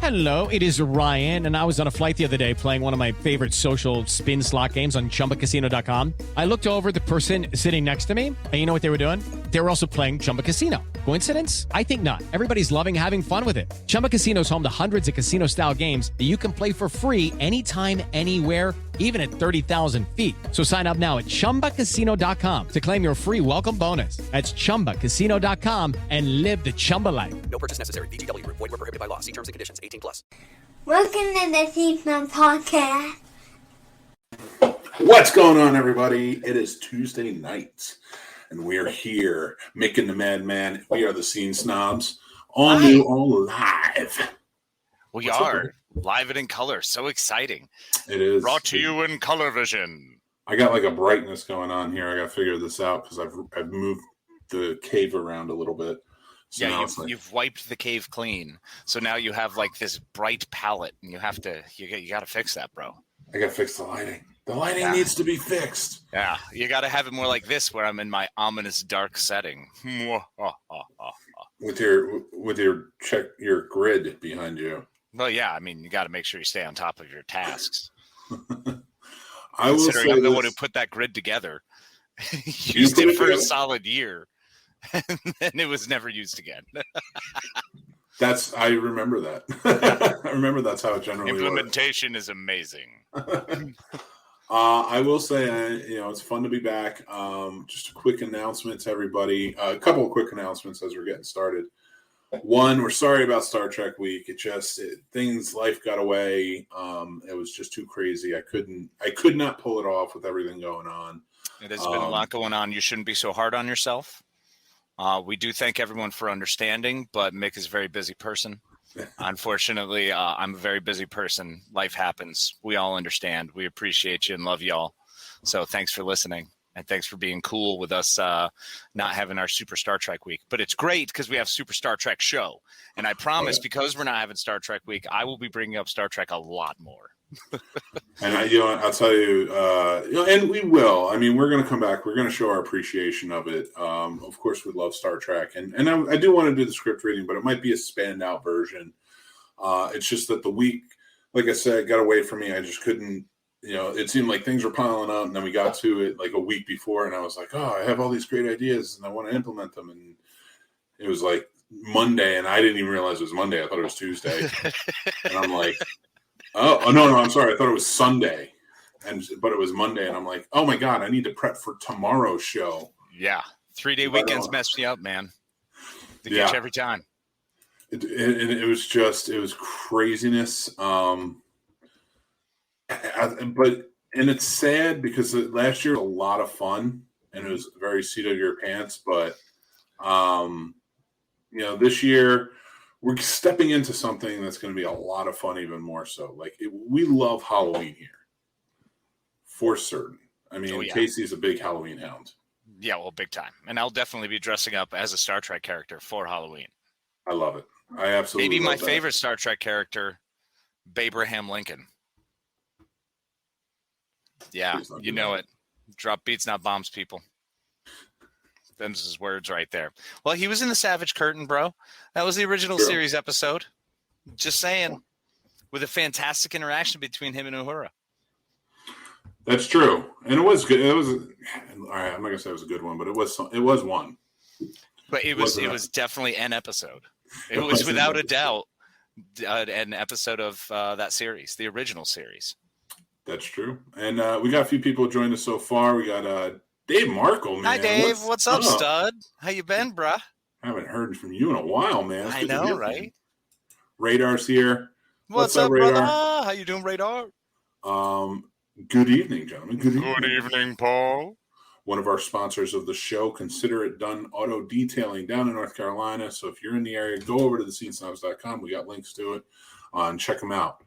Hello, it is Ryan, and I was on a flight the other day playing one of my favorite social spin slot games on ChumbaCasino.com. I looked over at the person sitting next to me, and you know what they were doing? They were also playing Chumba Casino. Coincidence? I think not. Everybody's loving having fun with it. Chumba Casino is home to hundreds of casino-style games that you can play for free anytime, anywhere, even at 30,000 feet. So sign up now at ChumbaCasino.com to claim your free welcome bonus. That's ChumbaCasino.com and live the Chumba life. No purchase necessary. VGW. Void where prohibited by law. See terms and conditions. 18+. Welcome to the Snobs podcast. What's going on, everybody? It is Tuesday night, and we are here making the madman. We are the Scene Snobs, all new, all live. We are live and in color. So exciting! It is brought to you in color vision. I got like a brightness going on here. I got to figure this out because I've moved the cave around a little bit. So yeah, you've wiped the cave clean, so now you have like this bright palette, and you got to fix that, bro. I got to fix the lighting. The lighting needs to be fixed. Yeah, you got to have it more like this, where I'm in my ominous dark setting. With your check your grid behind you. Well, yeah, I mean, you got to make sure you stay on top of your tasks. I will say I'm the one who put that grid together. Used it for a solid year, and then it was never used again. I remember that. I remember that's how it generally implementation is amazing. I will say, it's fun to be back. Just a quick announcement to everybody. A couple of quick announcements as we're getting started. One, we're sorry about Star Trek Week. Life got away. It was just too crazy. I could not pull it off with everything going on. It has been a lot going on. You shouldn't be so hard on yourself. We do thank everyone for understanding, but Mick is a very busy person. Unfortunately, I'm a very busy person. Life happens. We all understand. We appreciate you and love y'all. So thanks for listening. And thanks for being cool with us not having our Super Star Trek Week. But it's great because we have Super Star Trek Show. And I promise, because we're not having Star Trek Week, I will be bringing up Star Trek a lot more. And I'll tell you, and we will. I mean, we're going to come back. We're going to show our appreciation of it. Of course, we love Star Trek, and I do want to do the script reading, but it might be a spanned out version. It's just that the week, like I said, got away from me. I just couldn't. It seemed like things were piling up, and then we got to it like a week before, and I was like, oh, I have all these great ideas, and I want to implement them, and it was like Monday, and I didn't even realize it was Monday. I thought it was Tuesday, and I'm like. Oh no! I'm sorry. I thought it was Sunday, but it was Monday, and I'm like, oh my god, I need to prep for tomorrow's show. Yeah, 3-day weekends mess me up, man. They get you every time. It was craziness. But it's sad because last year was a lot of fun and it was very seat of your pants. But this year. We're stepping into something that's going to be a lot of fun, even more so. We love Halloween here, for certain. I mean, Casey's a big Halloween hound. Yeah, well, big time. And I'll definitely be dressing up as a Star Trek character for Halloween. I love it. I absolutely Maybe love my favorite Star Trek character, Abraham Lincoln. Yeah, you know it. Drop beats, not bombs, people. Them's his words right there. Well, he was in the Savage Curtain, bro. That was the original series episode. Just saying. With a fantastic interaction between him and Uhura. That's true. And it was good. It was all right, I'm not gonna say it was a good one, but it was one. But it was definitely an episode. It was without a doubt an episode of that series, the original series. That's true. And we got a few people joined us so far. We got Dave Markle, man. Hi, Dave. What's up, stud? How you been, bruh? I haven't heard from you in a while, man. I know, right? Radar's here. What's up, Radar? Brother? How you doing, Radar? Good evening, gentlemen. Good evening, Paul. One of our sponsors of the show, Consider It Done Auto Detailing down in North Carolina. So if you're in the area, go over to thescenesnobs.com. We got links to it. And check them out.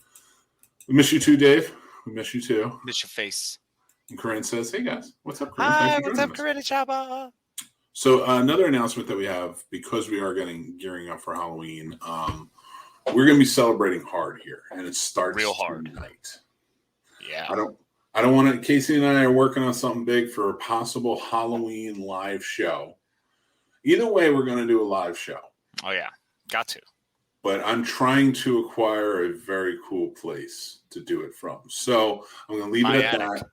We miss you too, Dave. We miss you too. Miss your face. And Corinne says, hey, guys. What's up, Corinne? Hi, what's up, Corinne? Chaba. So another announcement that we have, because we are gearing up for Halloween, we're going to be celebrating hard here. And it starts real hard tonight. Yeah. I don't want to. Casey and I are working on something big for a possible Halloween live show. Either way, we're going to do a live show. Oh, yeah. Got to. but I'm trying to acquire a very cool place to do it from. So I'm going to leave My it at attic.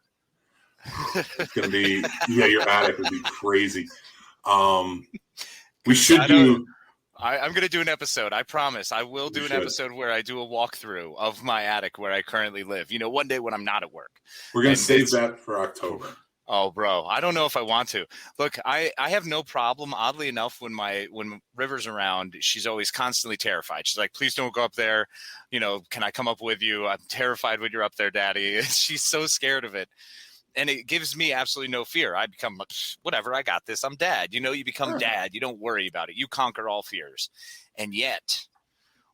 that. It's going to be, your attic would be crazy. We should do. I'm going to do an episode. I promise. I will do an episode where I do a walkthrough of my attic where I currently live. One day when I'm not at work. We're going to save that for October. Oh, bro, I don't know if I want to. Look, I have no problem. Oddly enough, when River's around, she's always constantly terrified. She's like, please don't go up there. Can I come up with you? I'm terrified when you're up there, Daddy. She's so scared of it. And it gives me absolutely no fear. I become, whatever, I got this. I'm Dad. You become Dad. You don't worry about it. You conquer all fears. And yet,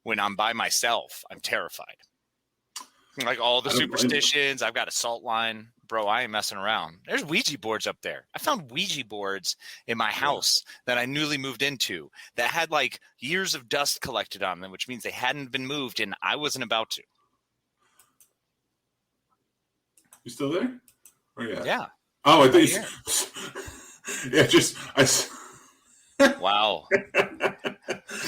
when I'm by myself, I'm terrified. Like all the superstitions. I've got a salt line. Bro, I ain't messing around. There's Ouija boards up there. I found Ouija boards in my house that I newly moved into that had like years of dust collected on them, which means they hadn't been moved, and I wasn't about to. You still there? Yeah. Oh, I think. Wow.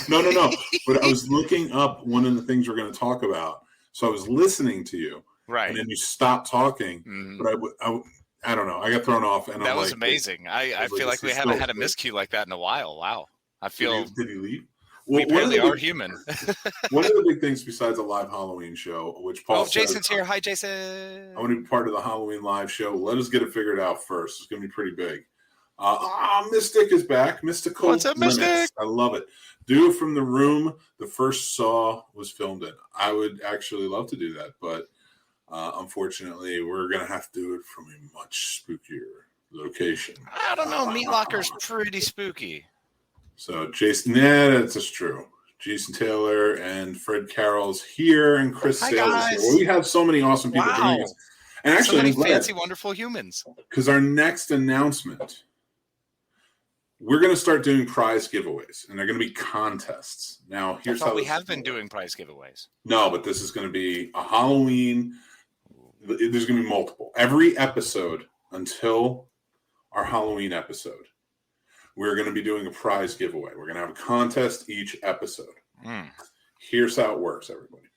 No. But I was looking up one of the things we're going to talk about. So I was listening to you. Right. And then you stopped talking. Mm-hmm. But I don't know. I got thrown off. And that was amazing. I feel like we haven't had a miscue like that in a while. Wow. I feel. Did he leave? Well, we really are human. One of the big things besides a live Halloween show, which Paul Jason's here. Hi, Jason. I want to be part of the Halloween live show. Let us get it figured out first. It's going to be pretty big. Mystic is back. Mystical. What's up, Mystic? I love it. Do from the room the first Saw was filmed in. I would actually love to do that, but unfortunately, we're going to have to do it from a much spookier location. I don't know. Meat Locker's pretty spooky. So Jason, that's just true. Jason Taylor and Fred Carroll's here, and Chris Sales is here. Well, we have so many awesome people joining us. And actually, so many fancy, wonderful humans. Because our next announcement, we're going to start doing prize giveaways, and they're going to be contests. Now, here's how we have been doing prize giveaways. No, but this is going to be a Halloween. There's going to be multiple. Every episode until our Halloween episode, we're going to be doing a prize giveaway. We're going to have a contest each episode. Here's how it works, everybody.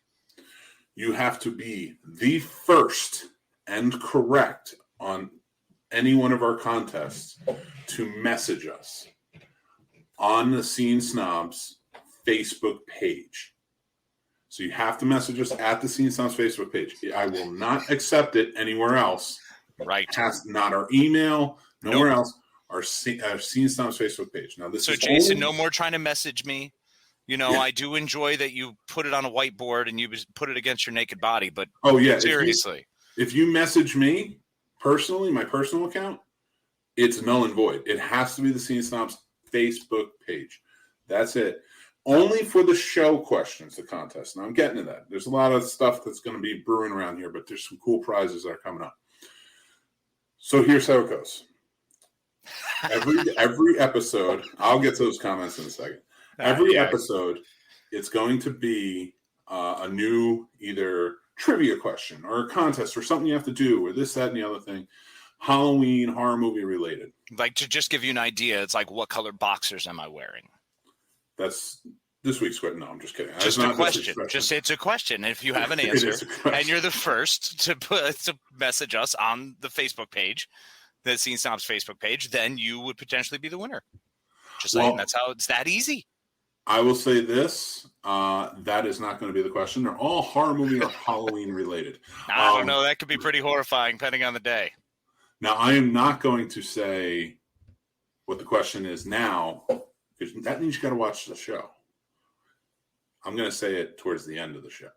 You have to be the first and correct on any one of our contests to message us on the Scene Snobs Facebook page. So you have to message us at the Scene Snobs Facebook page. I will not accept it anywhere else. Right. Not our email, nowhere else. Our Scene Snobs Facebook page. Now, this is Jason, no more trying to message me. I do enjoy that you put it on a whiteboard and you put it against your naked body, but seriously. If you message me personally, my personal account, it's null and void. It has to be the Scene Snobs Facebook page. That's it. Only for the show questions, the contest. Now, I'm getting to that. There's a lot of stuff that's going to be brewing around here, but there's some cool prizes that are coming up. So here's how it goes. Every episode, I'll get to those comments in a second. Every episode, it's going to be a new either trivia question or a contest or something you have to do or this, that, and the other thing. Halloween, horror movie related. Like, to just give you an idea, it's like, what color boxers am I wearing? That's this week's question. No, I'm just kidding. Just a question. It's a question. If you have an answer and you're the first to message us on the Facebook page, the Scene Snobs Facebook page, then you would potentially be the winner. Just saying, that's how it's that easy. I will say this. That is not going to be the question. They're all horror movie or Halloween related. I don't know. That could be pretty horrifying depending on the day. Now, I am not going to say what the question is now, because that means you got to watch the show. I'm going to say it towards the end of the show.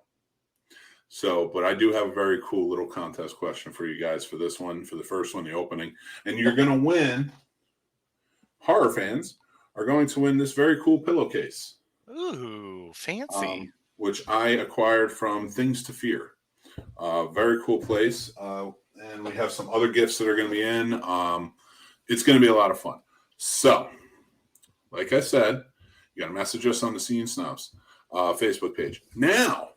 So, but I do have a very cool little contest question for you guys for this one, for the first one, the opening. And you're going to win. Horror fans are going to win this very cool pillowcase. Ooh, fancy. Which I acquired from Things to Fear. Very cool place. And we have some other gifts that are going to be in. It's going to be a lot of fun. So, like I said, you got to message us on the Scene Snobs Facebook page. Now,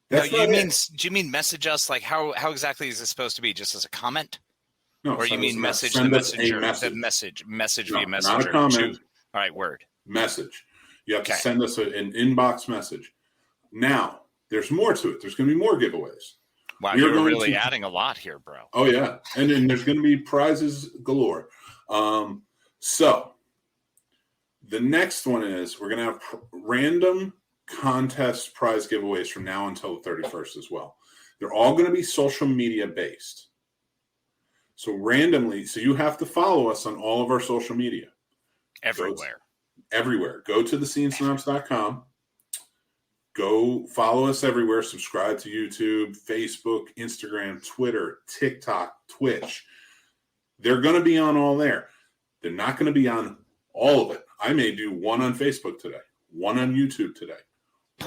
do you mean message us? Like, how exactly is this supposed to be? Just as a comment? No, or you mean message the messenger? The message via messenger. Not a comment. All right, word. Message. You have to send us an inbox message. Now, there's more to it. There's going to be more giveaways. Wow, you're really adding a lot here, bro. Oh, yeah. And then there's going to be prizes galore. So the next one is we're going to have random contest prize giveaways from now until the 31st as well. They're all going to be social media based. So randomly, so you have to follow us on all of our social media. Everywhere. Everywhere. Go to thescenesnobs.com. Go follow us everywhere. Subscribe to YouTube, Facebook, Instagram, Twitter, TikTok, Twitch. They're going to be on all there. They're not going to be on all of it. I may do one on Facebook today, one on YouTube today,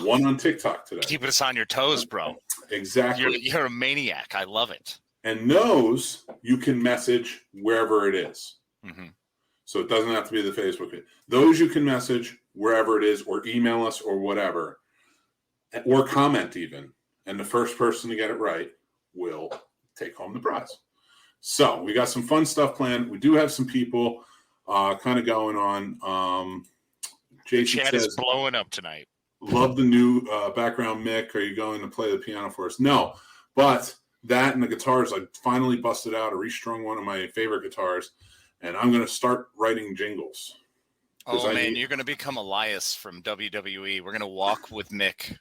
one on TikTok today. Keep us on your toes, bro. Exactly. You're a maniac. I love it. And those you can message wherever it is. Mm-hmm. So it doesn't have to be the Facebook. Those you can message wherever it is or email us or whatever. Or comment even. And the first person to get it right will take home the prize. So we got some fun stuff planned. We do have some people kind of going on. Jason the chat says, is blowing up tonight. Love the new background, Mick. Are you going to play the piano for us? No, but that and the guitars, I finally busted out. I restrung one of my favorite guitars, and I'm going to start writing jingles. Oh, man, you're going to become Elias from WWE. We're going to walk with Mick.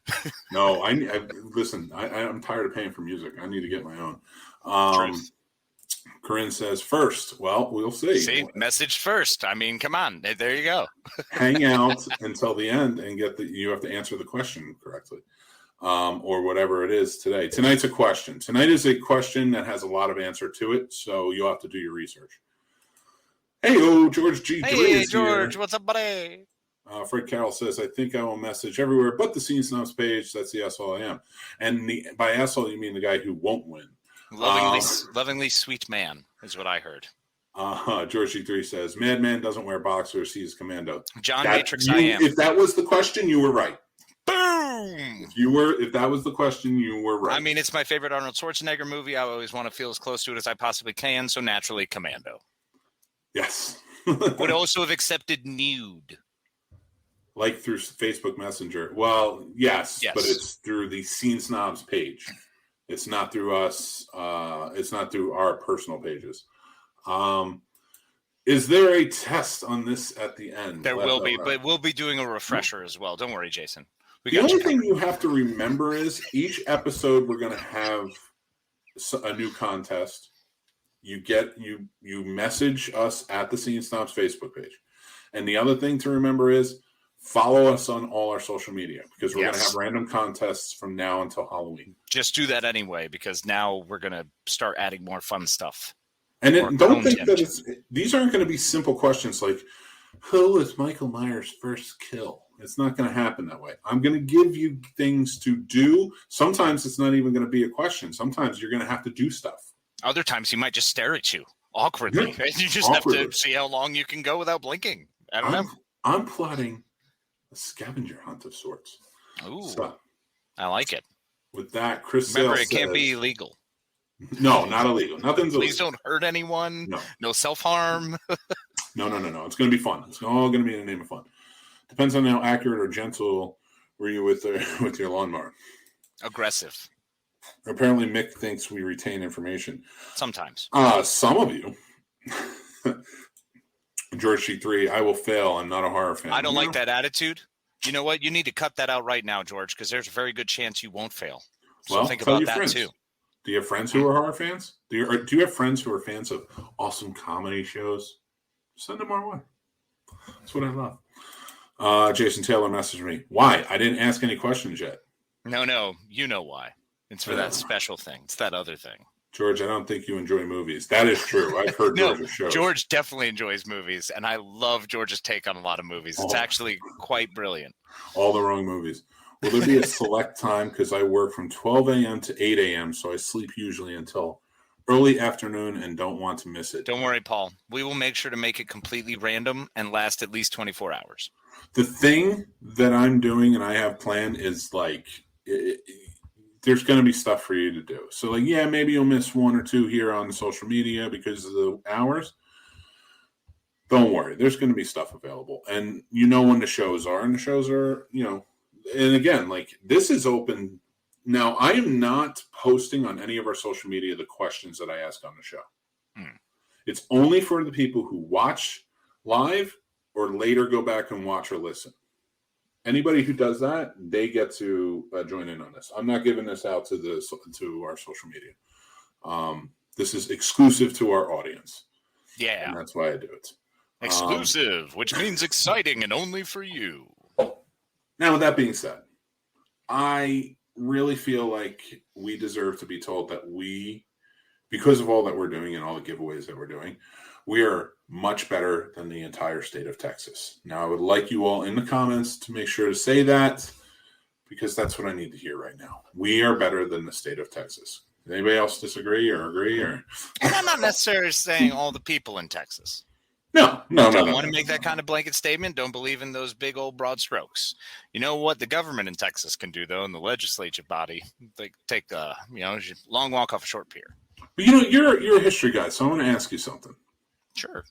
No, listen, I'm tired of paying for music. I need to get my own. Truth. Corinne says, first. Well, we'll see. See, message first. I mean, come on. There you go. Hang out until the end and you have to answer the question correctly. Or whatever it is today. Tonight's a question. Tonight is a question that has a lot of answer to it, so you'll have to do your research. Hey, George G. Hey, George. What's up, buddy? Fred Carroll says, I think I will message everywhere but the Scene Snobs page. That's the asshole I am. And by asshole, you mean the guy who won't win. Lovingly sweet man is what I heard. George G3 says, Madman doesn't wear boxers. He's commando. John Matrix, I am. If that was the question, you were right. Boom! If that was the question, you were right. I mean, it's my favorite Arnold Schwarzenegger movie. I always want to feel as close to it as I possibly can, so naturally, Commando. Yes. Would also have accepted nude. Like through Facebook Messenger. Well, yes, but it's through the Scene Snobs page. It's not through us. It's not through our personal pages. Is there a test on this at the end? There will be, but we'll be doing a refresher as well. Don't worry, Jason. The only thing you have to remember is each episode we're going to have a new contest. You message us at the Scene Snobs Facebook page. And the other thing to remember is follow us on all our social media because we're going to have random contests from now until Halloween. Just do that anyway because now we're going to start adding more fun stuff. And don't think that these aren't going to be simple questions like, who was Michael Myers' first kill? It's not going to happen that way. I'm going to give you things to do. Sometimes it's not even going to be a question. Sometimes you're going to have to do stuff. Other times he might just stare at you awkwardly. Yeah. You just have to see how long you can go without blinking. I don't know. I'm plotting a scavenger hunt of sorts. Ooh, so, I like it. With that, Chris Remember, Sales it can't be illegal. No, not illegal. Nothing's illegal. Please don't hurt anyone. No self-harm. No. It's going to be fun. It's all going to be in the name of fun. Depends on how accurate or gentle were you with your lawnmower. Aggressive. Apparently, Mick thinks we retain information. Sometimes. Some of you. George C3, I will fail. I'm not a horror fan. I don't like that attitude. You know what? You need to cut that out right now, George, because there's a very good chance you won't fail. So think about that too. Do you have friends who are horror fans? Do you have friends who are fans of awesome comedy shows? Send them our way. That's what I love. Jason Taylor messaged me. Why? I didn't ask any questions yet. No. You know why. It's for that special thing. It's that other thing. George, I don't think you enjoy movies. That is true. I've heard George's shows. George definitely enjoys movies, and I love George's take on a lot of movies. It's actually quite brilliant. All the wrong movies. Will there be a select time? Because I work from 12 a.m. to 8 a.m., so I sleep usually until early afternoon and don't want to miss it. Don't worry, Paul. We will make sure to make it completely random and last at least 24 hours. The thing that I'm doing and I have planned is like there's going to be stuff for you to do. So, like, yeah, maybe you'll miss one or two here on social media because of the hours. Don't worry. There's going to be stuff available. And you know when the shows are. And the shows are, and again, like this is open. Now, I am not posting on any of our social media the questions that I ask on the show. It's only for the people who watch live or later go back and watch or listen. Anybody who does that, they get to join in on this. I'm not giving this out to our social media. This is exclusive to our audience. Yeah. And that's why I do it. Exclusive, which means exciting and only for you. Now, with that being said, I really feel like we deserve to be told that because of all that we're doing and all the giveaways that we're doing, we are much better than the entire state of Texas. Now, I would like you all in the comments to make sure to say that, because that's what I need to hear right now. We are better than the state of Texas. Anybody else disagree or agree? Or And I'm not necessarily saying all the people in Texas. No. Don't want to make that kind of blanket statement. Don't believe in those big old broad strokes. You know what the government in Texas can do, though, in the legislative body? They take long walk off a short pier. But you're a history guy, so I want to ask you something. Sure.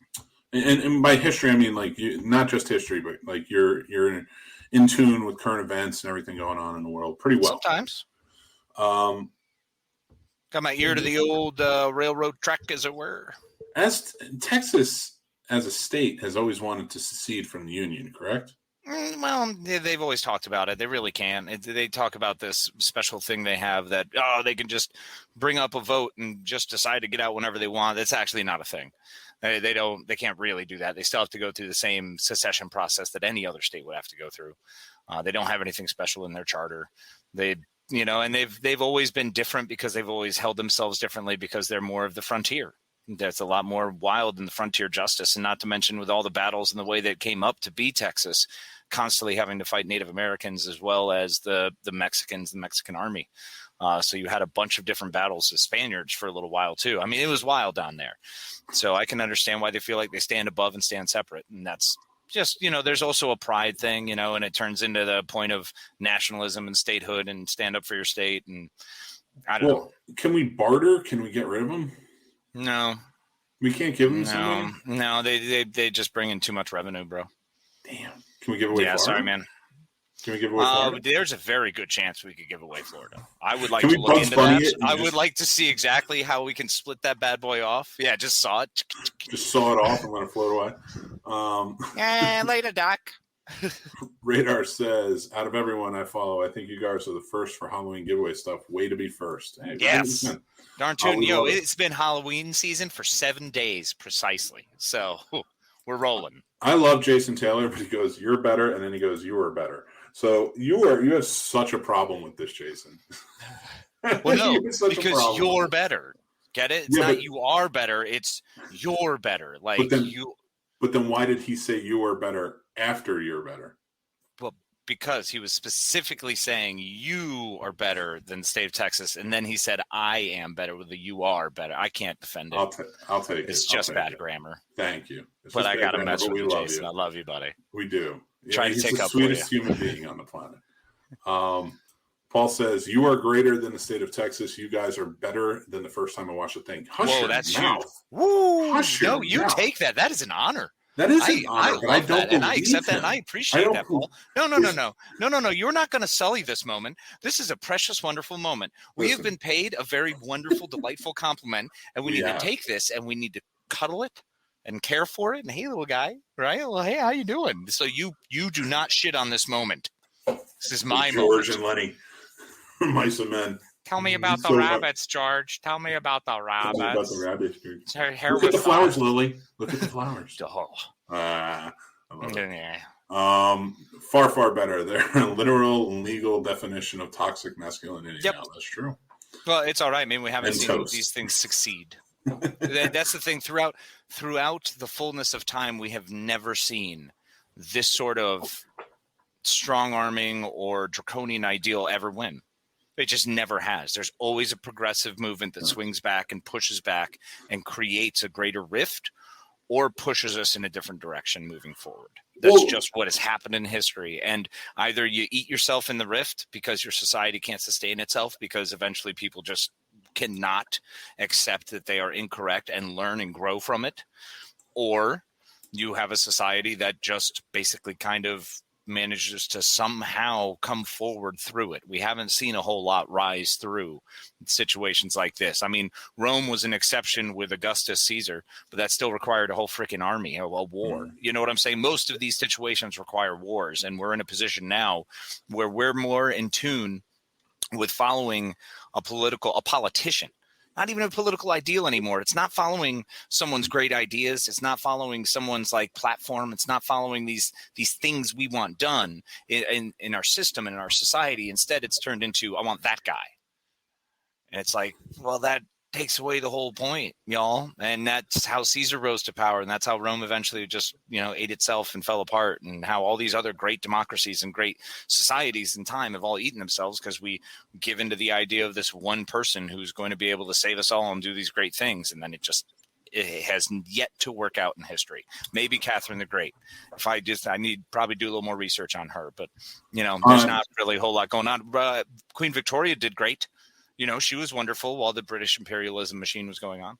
And by history, I mean like not just history, but like you're in tune with current events and everything going on in the world pretty well. Sometimes. Got my ear to the old railroad track, as it were. As Texas, as a state, has always wanted to secede from the Union, correct? Well, they've always talked about it. They really can. They talk about this special thing they have that, they can just bring up a vote and just decide to get out whenever they want. That's actually not a thing. They can't really do that. They still have to go through the same secession process that any other state would have to go through. They don't have anything special in their charter. And they've always been different because they've always held themselves differently because they're more of the frontier. That's a lot more wild than the frontier justice, and not to mention with all the battles and the way that it came up to be Texas, constantly having to fight Native Americans as well as the Mexicans, the Mexican army. So you had a bunch of different battles with Spaniards for a little while too. I mean, it was wild down there. So I can understand why they feel like they stand above and stand separate. And that's just, there's also a pride thing, and it turns into the point of nationalism and statehood and stand up for your state. And I don't know. Can we barter? Can we get rid of them? No. We can't give them something? No, they just bring in too much revenue, bro. Damn. Can we give away Florida? Sorry, man. Can we give away Florida? There's a very good chance we could give away Florida. I would like to look into that. I would like to see exactly how we can split that bad boy off. Yeah, just saw it. Just saw it off and let it float away. Later, Doc. Radar says, out of everyone I follow, I think you guys are the first for Halloween giveaway stuff. Way to be first. Hey, yes. Darn tootin'. It's been Halloween season for 7 days precisely. So we're rolling. I love Jason Taylor, but he goes, "You're better," and then he goes, "You are better." So you have such a problem with this, Jason. Well, no, because you're better. Get it? It's not you are better. It's you're better. Like But then why did he say you are better after you're better? Well, because he was specifically saying you are better than the state of Texas, and then he said I am better with the you are better. I can't defend it. I'll take it. It's just bad grammar. Thank you. But I got to mess with you, Jason. I love you, buddy. We do. Try to take up for you. He's the sweetest human being on the planet. Paul says, you are greater than the state of Texas. You guys are better than the first time I watched the thing. Whoa, that's mouth. You. Woo. No, you take that. That is an honor. That is an honor. I love that, and I accept that, and I appreciate that, Paul. No. You're not going to sully this moment. This is a precious, wonderful moment. We have been paid a very wonderful, delightful compliment, and we need to take this, and we need to cuddle it and care for it. And hey, little guy, right? Well, hey, how you doing? So you do not shit on this moment. This is my George moment. and Lenny, mice and men. Tell me about the rabbits, George. Tell me about the rabbits. Tell me about the rabbits, George. Look at the flowers, Lily. Look at the flowers. I love it. Far better. They're a literal legal definition of toxic masculinity. Yep. Now, that's true. Well, it's all right. I mean, we haven't seen these things succeed. That's the thing. Throughout the fullness of time, we have never seen this sort of strong-arming or draconian ideal ever win. It just never has. There's always a progressive movement that swings back and pushes back and creates a greater rift or pushes us in a different direction moving forward. That's just what has happened in history. And either you eat yourself in the rift because your society can't sustain itself because eventually people just cannot accept that they are incorrect and learn and grow from it, or you have a society that just basically kind of manages to somehow come forward through it. We haven't seen a whole lot rise through situations like this. I mean, Rome was an exception with Augustus Caesar, but that still required a whole freaking army, a war. You know what I'm saying? Most of these situations require wars, and we're in a position now where we're more in tune with following a politician. Not even a political ideal anymore. It's not following someone's great ideas. It's not following someone's like platform. It's not following these things we want done in our system and in our society. Instead, it's turned into, I want that guy. And it's like, well, that takes away the whole point, y'all. And that's how Caesar rose to power. And that's how Rome eventually just, ate itself and fell apart, and how all these other great democracies and great societies in time have all eaten themselves because we give into the idea of this one person who's going to be able to save us all and do these great things. And then it has yet to work out in history. Maybe Catherine the Great. I need probably do a little more research on her, but there's not really a whole lot going on. Queen Victoria did great. She was wonderful while the British imperialism machine was going on.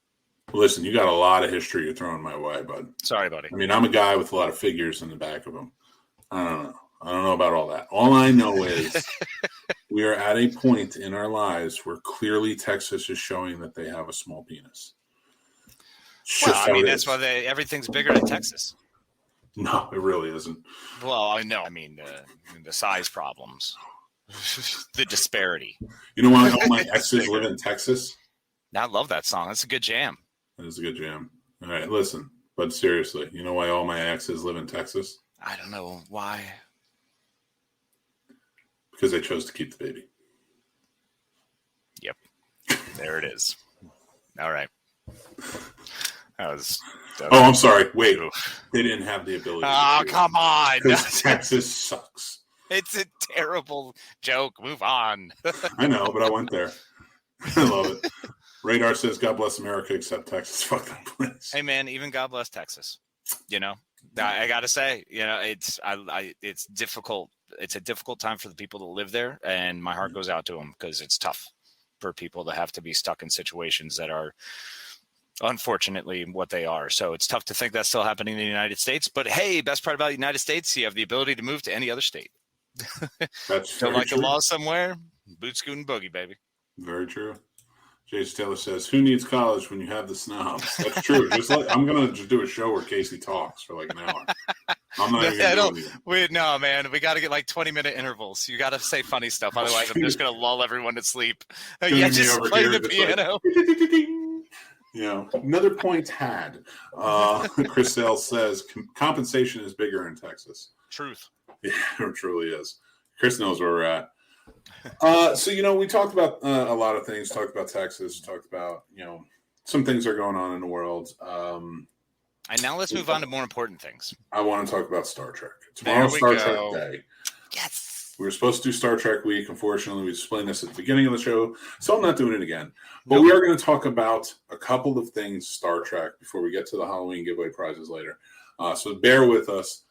Listen, you got a lot of history you're throwing my way, bud. Sorry, buddy. I mean, I'm a guy with a lot of figures in the back of him. I don't know about all that. All I know is we are at a point in our lives where clearly Texas is showing that they have a small penis. That's why everything's bigger in Texas. No, it really isn't. Well, I know. I mean, the size problems. The disparity. You know why all my exes live in Texas? I love that song. That's a good jam. That is a good jam. All right, listen, but seriously, you know why all my exes live in Texas? I don't know why. Because they chose to keep the baby. Yep. There it is. All right. I'm sorry. Wait. They didn't have the ability. Oh, come on. Because Texas sucks. It's a terrible joke. Move on. I know, but I went there. I love it. Radar says, God bless America, except Texas. Fuck that place. Hey, man, even God bless Texas. I got to say, it's difficult. It's a difficult time for the people that live there, and my heart goes out to them because it's tough for people to have to be stuck in situations that are unfortunately what they are. So it's tough to think that's still happening in the United States. But hey, best part about the United States, you have the ability to move to any other state. That's don't like true. The law somewhere, boot scoot and boogie, baby. Very true. Jason Taylor says, "Who needs college when you have the snobs?" That's true. I'm gonna just do a show where Casey talks for like an hour. I'm not even. No, man. We got to get like 20-minute intervals. You got to say funny stuff, otherwise I'm just gonna lull everyone to sleep. Just play the piano. Another point had. Chris Sale says compensation is bigger in Texas. Truth. Yeah, it truly is. Chris knows where we're at. So, we talked about a lot of things, talked about Texas, talked about, some things are going on in the world. And now let's move on to more important things. I want to talk about Star Trek. Tomorrow's Star Trek Day. Yes. We were supposed to do Star Trek Week. Unfortunately, we explained this at the beginning of the show, so I'm not doing it again. But we are going to talk about a couple of things Star Trek before we get to the Halloween giveaway prizes later. So bear with us.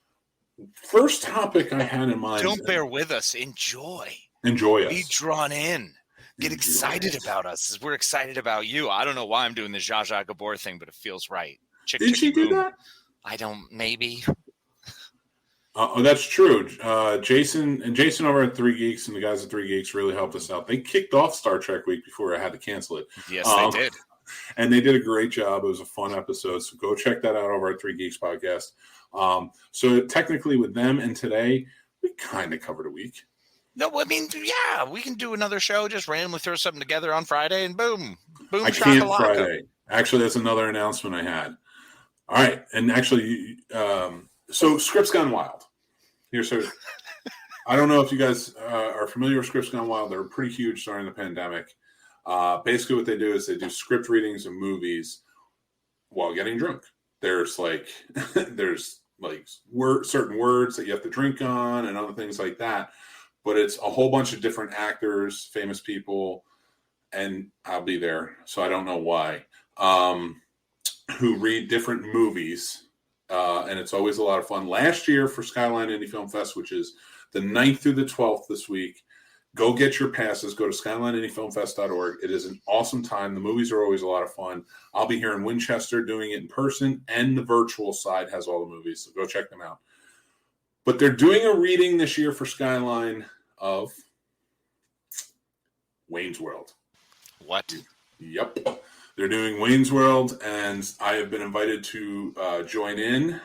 First topic I had in mind. Don't bear with us. Enjoy us. Be drawn in. Get excited about us as we're excited about you. I don't know why I'm doing the Zsa Zsa Gabor thing, but it feels right. Did she do that? I don't. Maybe. That's true. Jason over at 3 Geeks and the guys at 3 Geeks really helped us out. They kicked off Star Trek Week before I had to cancel it. Yes, they did. And they did a great job. It was a fun episode. So go check that out over at 3 Geeks podcast. So technically with them and today, we kind of covered a week. No, I mean, yeah, we can do another show. Just randomly throw something together on Friday and boom. I can't Friday. Actually, that's another announcement I had. All right. And actually, so Scripts Gone Wild. I don't know if you guys are familiar with Scripts Gone Wild. They were pretty huge during the pandemic. Basically what they do is they do script readings of movies while getting drunk. There's certain words that you have to drink on and other things like that. But it's a whole bunch of different actors, famous people, and I'll be there, so I don't know why, who read different movies, and it's always a lot of fun. Last year for Skyline Indie Film Fest, which is the 9th through the 12th this week, go get your passes. Go to skylineindiefilmfest.org. It is an awesome time. The movies are always a lot of fun. I'll be here in Winchester doing it in person, and the virtual side has all the movies, so go check them out. But they're doing a reading this year for Skyline of Wayne's World. What? Yep. They're doing Wayne's World, and I have been invited to join in.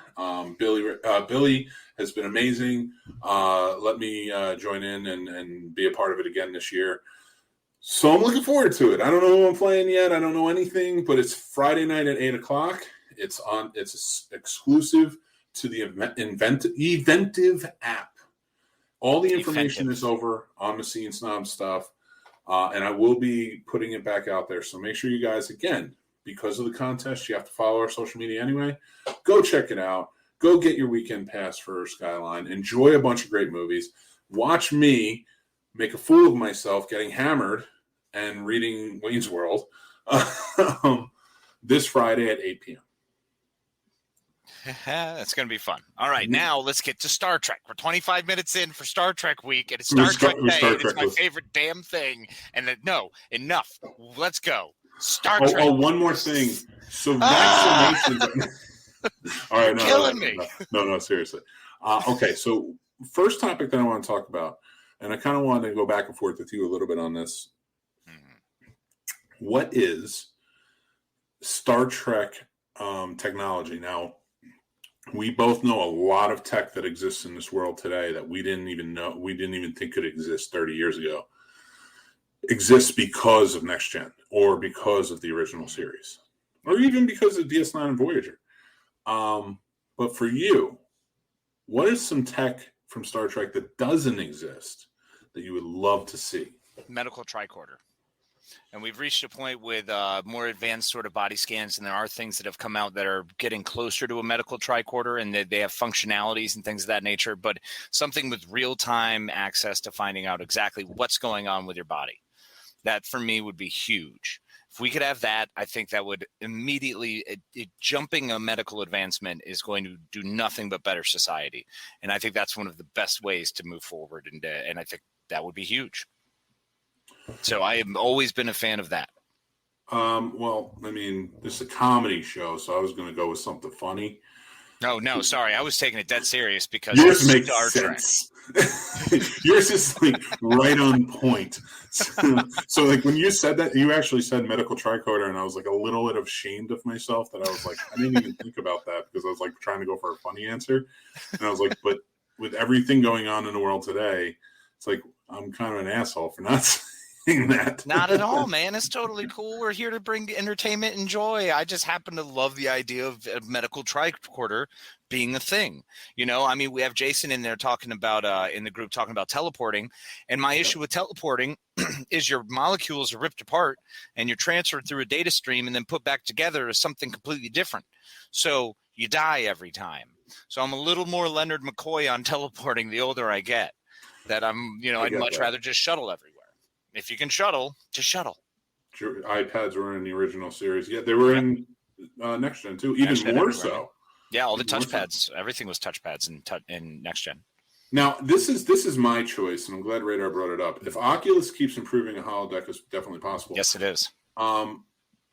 Billy has been amazing. Let me join in and be a part of it again this year. So I'm looking forward to it. I don't know who I'm playing yet. I don't know anything, but it's Friday night at 8 o'clock. It's exclusive to the Eventive app. All the information is over on the Scene Snob stuff, and I will be putting it back out there. So make sure you guys, again, because of the contest, you have to follow our social media anyway. Go check it out. Go get your weekend pass for Skyline. Enjoy a bunch of great movies. Watch me make a fool of myself getting hammered and reading Wayne's World this Friday at 8 p.m. That's going to be fun. All right, now let's get to Star Trek. We're 25 minutes in for Star Trek week, and it's Star Trek Day. It's my favorite damn thing. And no, enough. Let's go. Star Trek. Oh, one more thing. So vaccinations. All right, killing me. No, seriously. Okay, so first topic that I want to talk about, and I kind of wanted to go back and forth with you a little bit on this. What is Star Trek technology? Now, we both know a lot of tech that exists in this world today that we didn't even think could exist 30 years ago. Exists because of Next Gen, or because of the original series, or even because of DS9 and Voyager. But for you, what is some tech from Star Trek that doesn't exist that you would love to see? Medical tricorder. And we've reached a point with more advanced sort of body scans, and there are things that have come out that are getting closer to a medical tricorder, and they have functionalities and things of that nature, but something with real-time access to finding out exactly what's going on with your body. That, for me, would be huge. If we could have that, I think that would immediately jumping a medical advancement is going to do nothing but better society. And I think that's one of the best ways to move forward. And I think that would be huge. So I have always been a fan of that. Well, I mean, this is a comedy show, so I was going to go with something funny. No, sorry. I was taking it dead serious because yours makes Star sense. Yours is like right on point. So like when you said that, you actually said medical tricorder, and I was like a little bit ashamed of myself that I was like, I didn't even think about that because I was like trying to go for a funny answer. And I was like, but with everything going on in the world today, it's like I'm kind of an asshole for not saying that. Not at all, man. It's totally cool. We're here to bring entertainment and joy. I just happen to love the idea of a medical tricorder being a thing. You know, I mean, we have Jason in there talking about in the group talking about teleporting, and my issue with teleporting is your molecules are ripped apart and you're transferred through a data stream and then put back together as something completely different. So you die every time. So I'm a little more Leonard McCoy on teleporting the older I get. That I'd much rather just shuttle everywhere. If you can shuttle, just shuttle. Sure, iPads were in the original series. Yeah, they were in Next Gen too, even more so. Yeah, all the touchpads, everything was touchpads in Next Gen. Now, this is my choice, and I'm glad Radar brought it up. If Oculus keeps improving, a holodeck is definitely possible. Yes, it is.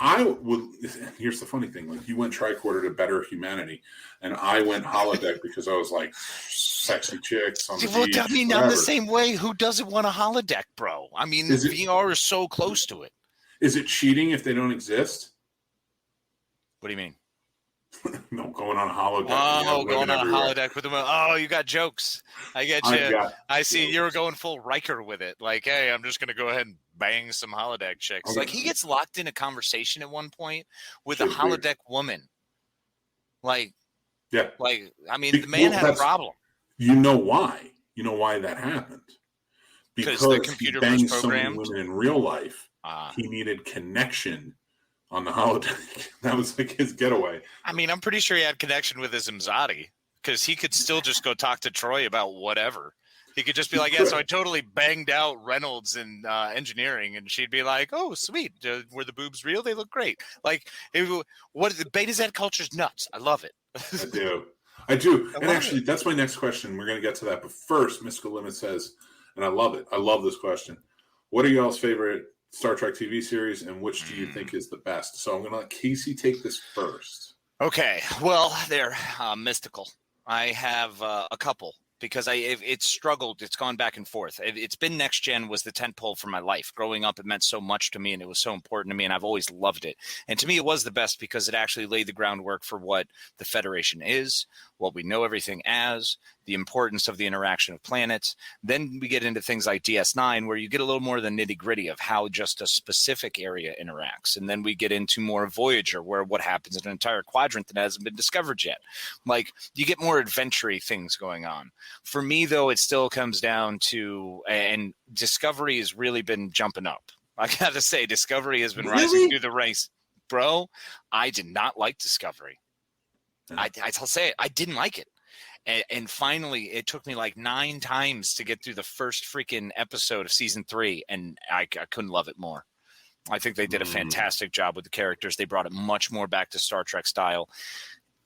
I would. Here's the funny thing: like you went tricorder to better humanity, and I went holodeck because I was like sexy chicks on the beach. I mean, I'm the same way. Who doesn't want a holodeck, bro? I mean, VR is so close to it. Is it cheating if they don't exist? What do you mean? No, going on a holodeck. Oh, going on a holodeck with them. Oh, you got jokes. I get you. I see you were going full Riker with it. Like, hey, I'm just going to go ahead and bang some holodeck chicks. Okay. Like, he gets locked in a conversation at one point with a holodeck woman. Like, yeah. Like, I mean, the man had a problem. You know why? You know why that happened? Because the computer he banged was programmed. So many women in real life. He needed connection on the holodeck. That was like his getaway. I mean, I'm pretty sure he had connection with his Imzadi because he could still just go talk to Troy about whatever. He could just be like, yeah, so I totally banged out Reynolds in engineering. And she'd be like, oh, sweet. Were the boobs real? They look great. Like, the Beta Z culture's nuts. I love it. I do. And actually, that's my next question. We're going to get to that. But first, Mystical Limit says, and I love it. I love this question. What are y'all's favorite Star Trek TV series, and which do you think is the best? So I'm going to let Casey take this first. Okay. Well, they're mystical. I have a couple. because it's struggled. It's gone back and forth. It's been Next Gen was the tentpole for my life. Growing up, it meant so much to me, and it was so important to me, and I've always loved it. And to me, it was the best because it actually laid the groundwork for what the Federation is, what we know everything as, the importance of the interaction of planets. Then we get into things like DS9, where you get a little more of the nitty-gritty of how just a specific area interacts. And then we get into more Voyager, where what happens in an entire quadrant that hasn't been discovered yet. Like, you get more adventure-y things going on. For me, though, it still comes down to, and Discovery has really been jumping up. I got to say, Discovery has been rising through the ranks. Bro, I did not like Discovery. I'll say it. I didn't like it. And finally, it took me like 9 times to get through the first freaking episode of season 3, and I couldn't love it more. I think they did a fantastic job with the characters. They brought it much more back to Star Trek style.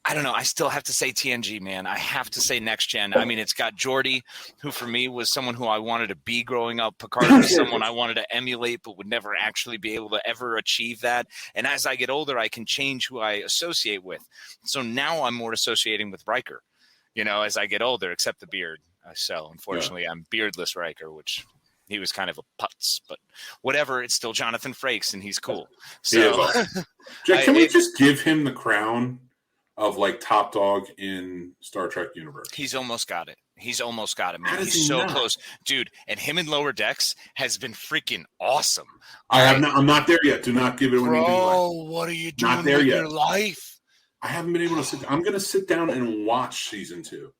I don't know. I still have to say TNG, man. I have to say Next Gen. I mean, it's got Geordi, who for me was someone who I wanted to be growing up. Picard was someone I wanted to emulate, but would never actually be able to ever achieve that. And as I get older, I can change who I associate with. So now I'm more associating with Riker, as I get older, except the beard. So unfortunately, I'm beardless Riker, which he was kind of a putz, but whatever. It's still Jonathan Frakes, and he's cool. So Jack, can we just give him the crown of like top dog in Star Trek universe? He's almost got it. Man. He's so close, dude. And him in Lower Decks has been freaking awesome. I'm not there yet. Do not give it anything. Bro, what are you doing with your life? I haven't been able to sit. I'm going to sit down and watch season 2.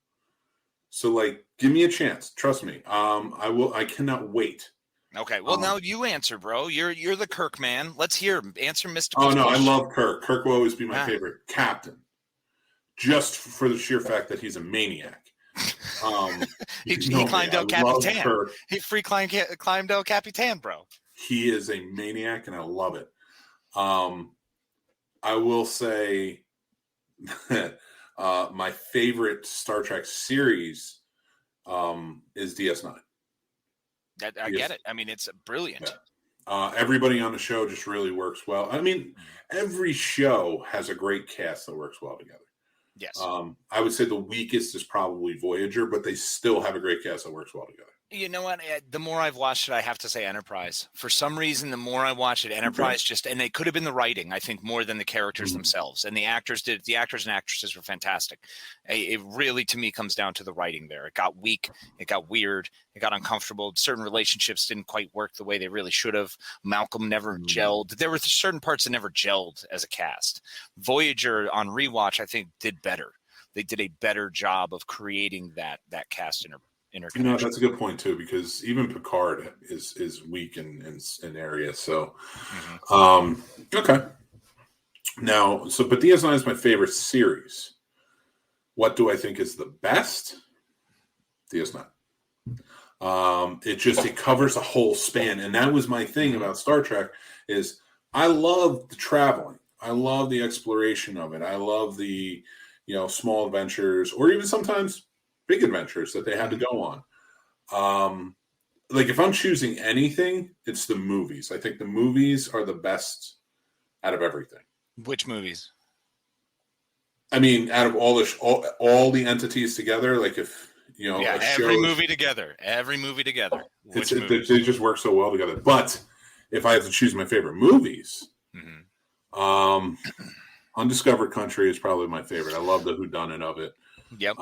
So like, give me a chance. Trust me. I will. I cannot wait. Okay. Well, now you answer, bro. You're the Kirk man. Let's hear him. Answer, Mr. Oh no, I love Kirk. Kirk will always be my favorite captain. Just for the sheer fact that he's a maniac. He climbed El Capitan. He climbed El Capitan, bro. He is a maniac, and I love it. I will say that my favorite Star Trek series is DS9. I get it. I mean, it's brilliant. Yeah. Everybody on the show just really works well. I mean, every show has a great cast that works well together. Yes. I would say the weakest is probably Voyager, but they still have a great cast that works well together. You know what? The more I've watched it, I have to say Enterprise. For some reason, the more I watch it, Enterprise and it could have been the writing, I think, more than the characters themselves. And the actors and actresses were fantastic. It really, to me, comes down to the writing there. It got weak. It got weird. It got uncomfortable. Certain relationships didn't quite work the way they really should have. Malcolm never gelled. There were certain parts that never gelled as a cast. Voyager, on rewatch, I think, did better. They did a better job of creating that cast interconnection. That's a good point too, because even Picard is weak in areas. So, okay. Now, but DS9 is my favorite series. What do I think is the best? DS9. It covers the whole span, and that was my thing about Star Trek. Is I love the traveling. I love the exploration of it. I love the small adventures, or even sometimes big adventures that they had to go on. Like if I'm choosing anything, it's the movies. I think the movies are the best out of everything. Which movies? I mean, out of all the entities together, like if every movie together. They just work so well together. But if I have to choose my favorite movies, Undiscovered Country is probably my favorite. I love the whodunit of it. Yep.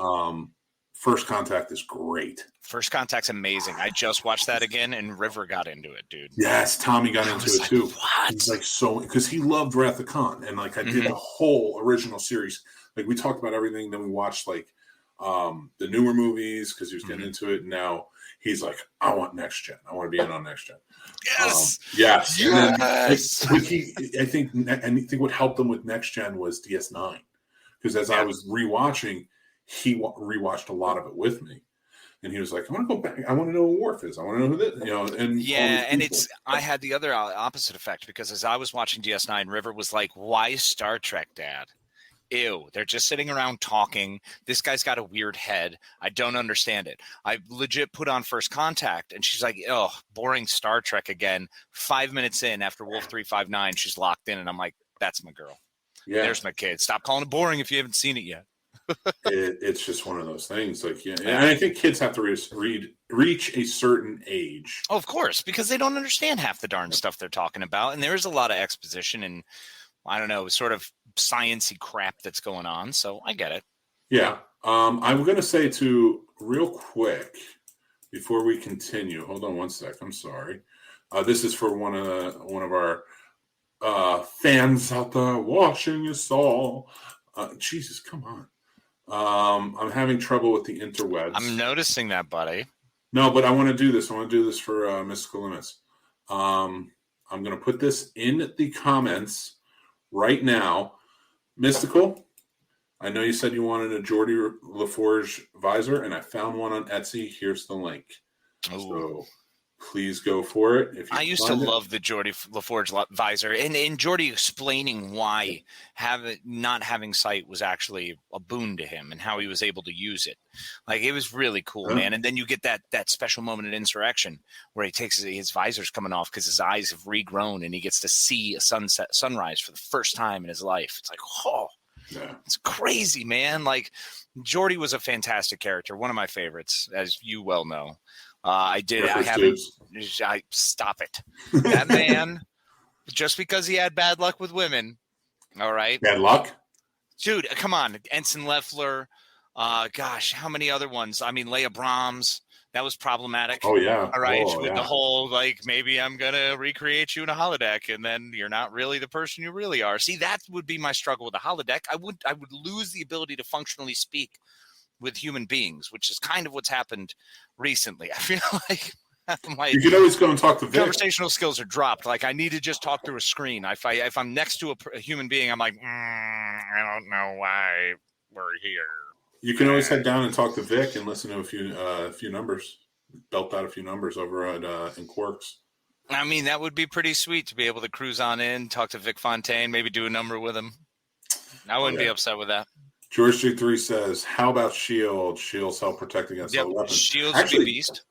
First Contact is great. First Contact's amazing. I just watched that again, and River got into it, dude. Yes, Tommy got into it too. What? He's like because he loved Wrath of Khan, and like I did the whole original series. Like we talked about everything, then we watched like the newer movies because he was getting into it. And now he's like, I want Next Gen. I want to be in on Next Gen. Yes, yes. Yes. And then, I think what helped him with Next Gen was DS9, because as I was rewatching, he rewatched a lot of it with me. And he was like, I want to go back. I want to know who Worf is. I want to know who this, I had the other opposite effect, because as I was watching DS9, River was like, why Star Trek, Dad? Ew, they're just sitting around talking. This guy's got a weird head. I don't understand it. I legit put on First Contact, and she's like, oh, boring Star Trek again. 5 minutes in, after Wolf 359, she's locked in, and I'm like, that's my girl. Yeah. There's my kid. Stop calling it boring if you haven't seen it yet. It's just one of those things. Like, yeah, and Yeah. I think kids have to reach a certain age. Oh, of course, because they don't understand half the darn stuff they're talking about. And there is a lot of exposition and, I don't know, sort of sciencey crap that's going on. So I get it. Yeah. I'm going to say real quick before we continue. Hold on one sec. I'm sorry. This is for one of our fans out there watching us all. Jesus, come on. I'm having trouble with the interwebs. I'm noticing that, buddy. No, but I want to do this. I want to do this for Mystical Limits. I'm going to put this in the comments right now. Mystical, I know you said you wanted a Geordie LaForge visor, and I found one on Etsy. Here's the link. Ooh. So please go for it. If you I used to love the Geordie LaForge visor, and Geordie explaining why not having sight was actually a boon to him and how he was able to use it. Like, it was really cool, man. And then you get that special moment in Insurrection where he takes his visor's coming off because his eyes have regrown and he gets to see a sunrise for the first time in his life. It's like, oh, yeah. It's crazy, man. Like, Geordie was a fantastic character, one of my favorites, as you well know. Stop it. That man, just because he had bad luck with women, all right? Bad luck? Dude, come on. Ensign Leffler. Gosh, how many other ones? I mean, Leia Brahms. That was problematic. Oh, yeah. All right. Oh, with yeah. the whole, like, maybe I'm going to recreate you in a holodeck, and then you're not really the person you really are. See, that would be my struggle with a holodeck. I would lose the ability to functionally speak with human beings, which is kind of what's happened recently. I feel like you can always go and talk to Vic. Conversational skills are dropped. Like, I need to just talk through a screen. If I'm next to a human being, I'm like, I don't know why we're here. You can always head down and talk to Vic and listen to a few numbers, belt out a few numbers over at in Quarks. I mean, that would be pretty sweet to be able to cruise on in, talk to Vic Fontaine, maybe do a number with him. I wouldn't be upset with that. George G3 says, how about Shield? Shields help protect against all weapons. Shields actually, would be beast.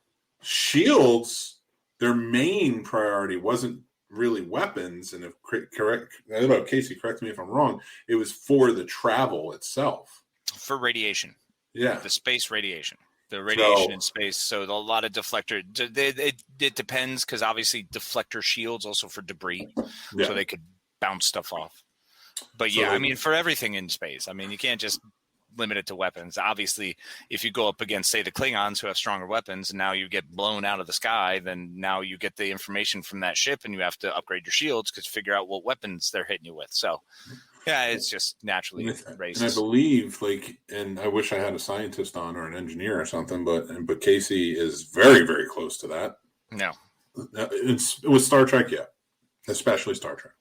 Shields, their main priority wasn't really weapons. And if correct, I don't know, Casey, correct me if I'm wrong, it was for the travel itself. For radiation. Yeah. The space radiation. The radiation in space. So a lot of deflector. It depends, because obviously deflector shields also for debris. Yeah. So they could bounce stuff off. But yeah, I mean, for everything in space, I mean, you can't just limit it to weapons. Obviously, if you go up against, say, the Klingons who have stronger weapons, and now you get blown out of the sky, then now you get the information from that ship and you have to upgrade your shields because figure out what weapons they're hitting you with. So, yeah, it's just naturally racist. And I believe, and I wish I had a scientist on or an engineer or something, but Casey is very, very close to that. No. It was Star Trek, yeah. Especially Star Trek.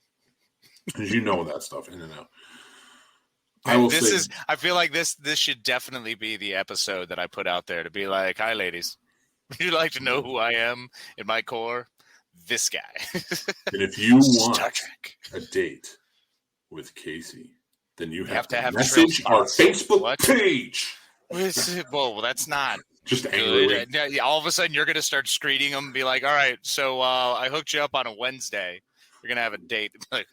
Because you know that stuff in and out. I feel like this should definitely be the episode that I put out there to be like, hi, ladies. Would you like to know who I am in my core? This guy. And if you want a date with Casey, then you have to have message our Facebook page. Well, that's not just angry. All of a sudden, you're going to start screening them and be like, all right, so I hooked you up on a Wednesday. We're going to have a date. Like,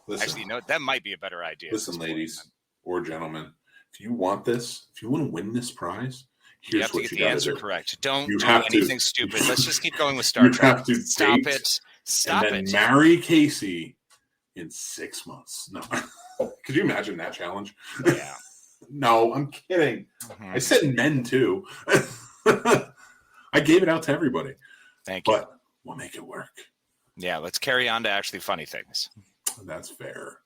listen, actually, that might be a better idea. Listen, ladies or gentlemen, if you want this, if you want to win this prize, here's what you got to do. You have to get the answer correct. Don't do anything stupid. Let's just keep going with Star Trek. You have to Stop it. Stop and then marry Casey in 6 months. No. Could you imagine that challenge? Yeah. No, I'm kidding. Mm-hmm. I said men, too. I gave it out to everybody. Thank you. But we'll make it work. Yeah, let's carry on to actually funny things. That's fair.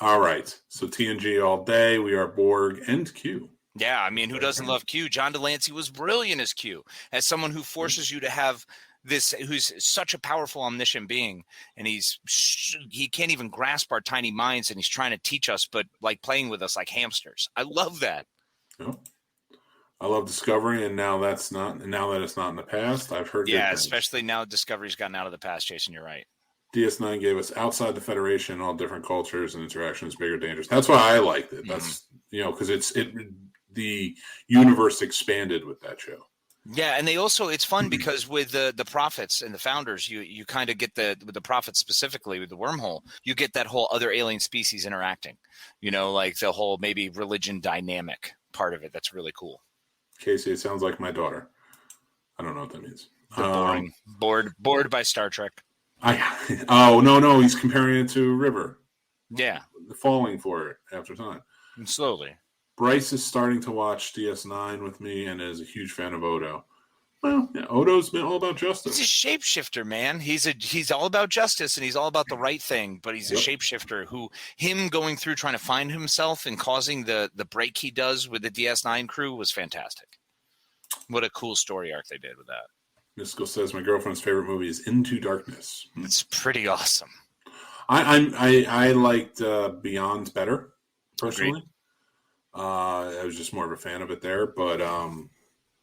All right. So TNG all day. We are Borg and Q. Yeah, I mean, who doesn't love Q? John Delancey was brilliant as Q, as someone who forces you to have this, who's such a powerful, omniscient being, and he can't even grasp our tiny minds, and he's trying to teach us, but like playing with us like hamsters. I love that. Yeah. I love Discovery, and now that it's not in the past, I've heard. Yeah, especially now Discovery's gotten out of the past, Jason. You're right. DS9 gave us outside the Federation, all different cultures and interactions, bigger dangers. That's why I liked it. That's because the universe expanded with that show. Yeah, and they also, it's fun because with the prophets and the founders, you kind of get with the prophets specifically with the wormhole, you get that whole other alien species interacting, like the whole maybe religion dynamic part of it. That's really cool. Casey, it sounds like my daughter. I don't know what that means. The boring, bored by Star Trek. No, he's comparing it to River. Yeah. Falling for it after time. And slowly. Bryce is starting to watch DS9 with me and is a huge fan of Odo. Well, yeah, Odo's been all about justice. He's a shapeshifter, man. He's all about justice and he's all about the right thing, but he's a shapeshifter him going through trying to find himself and causing the break he does with the DS9 crew was fantastic. What a cool story arc they did with that. Mystical says my girlfriend's favorite movie is Into Darkness. It's pretty awesome. I liked Beyond better, personally. Agreed. I was just more of a fan of it there, but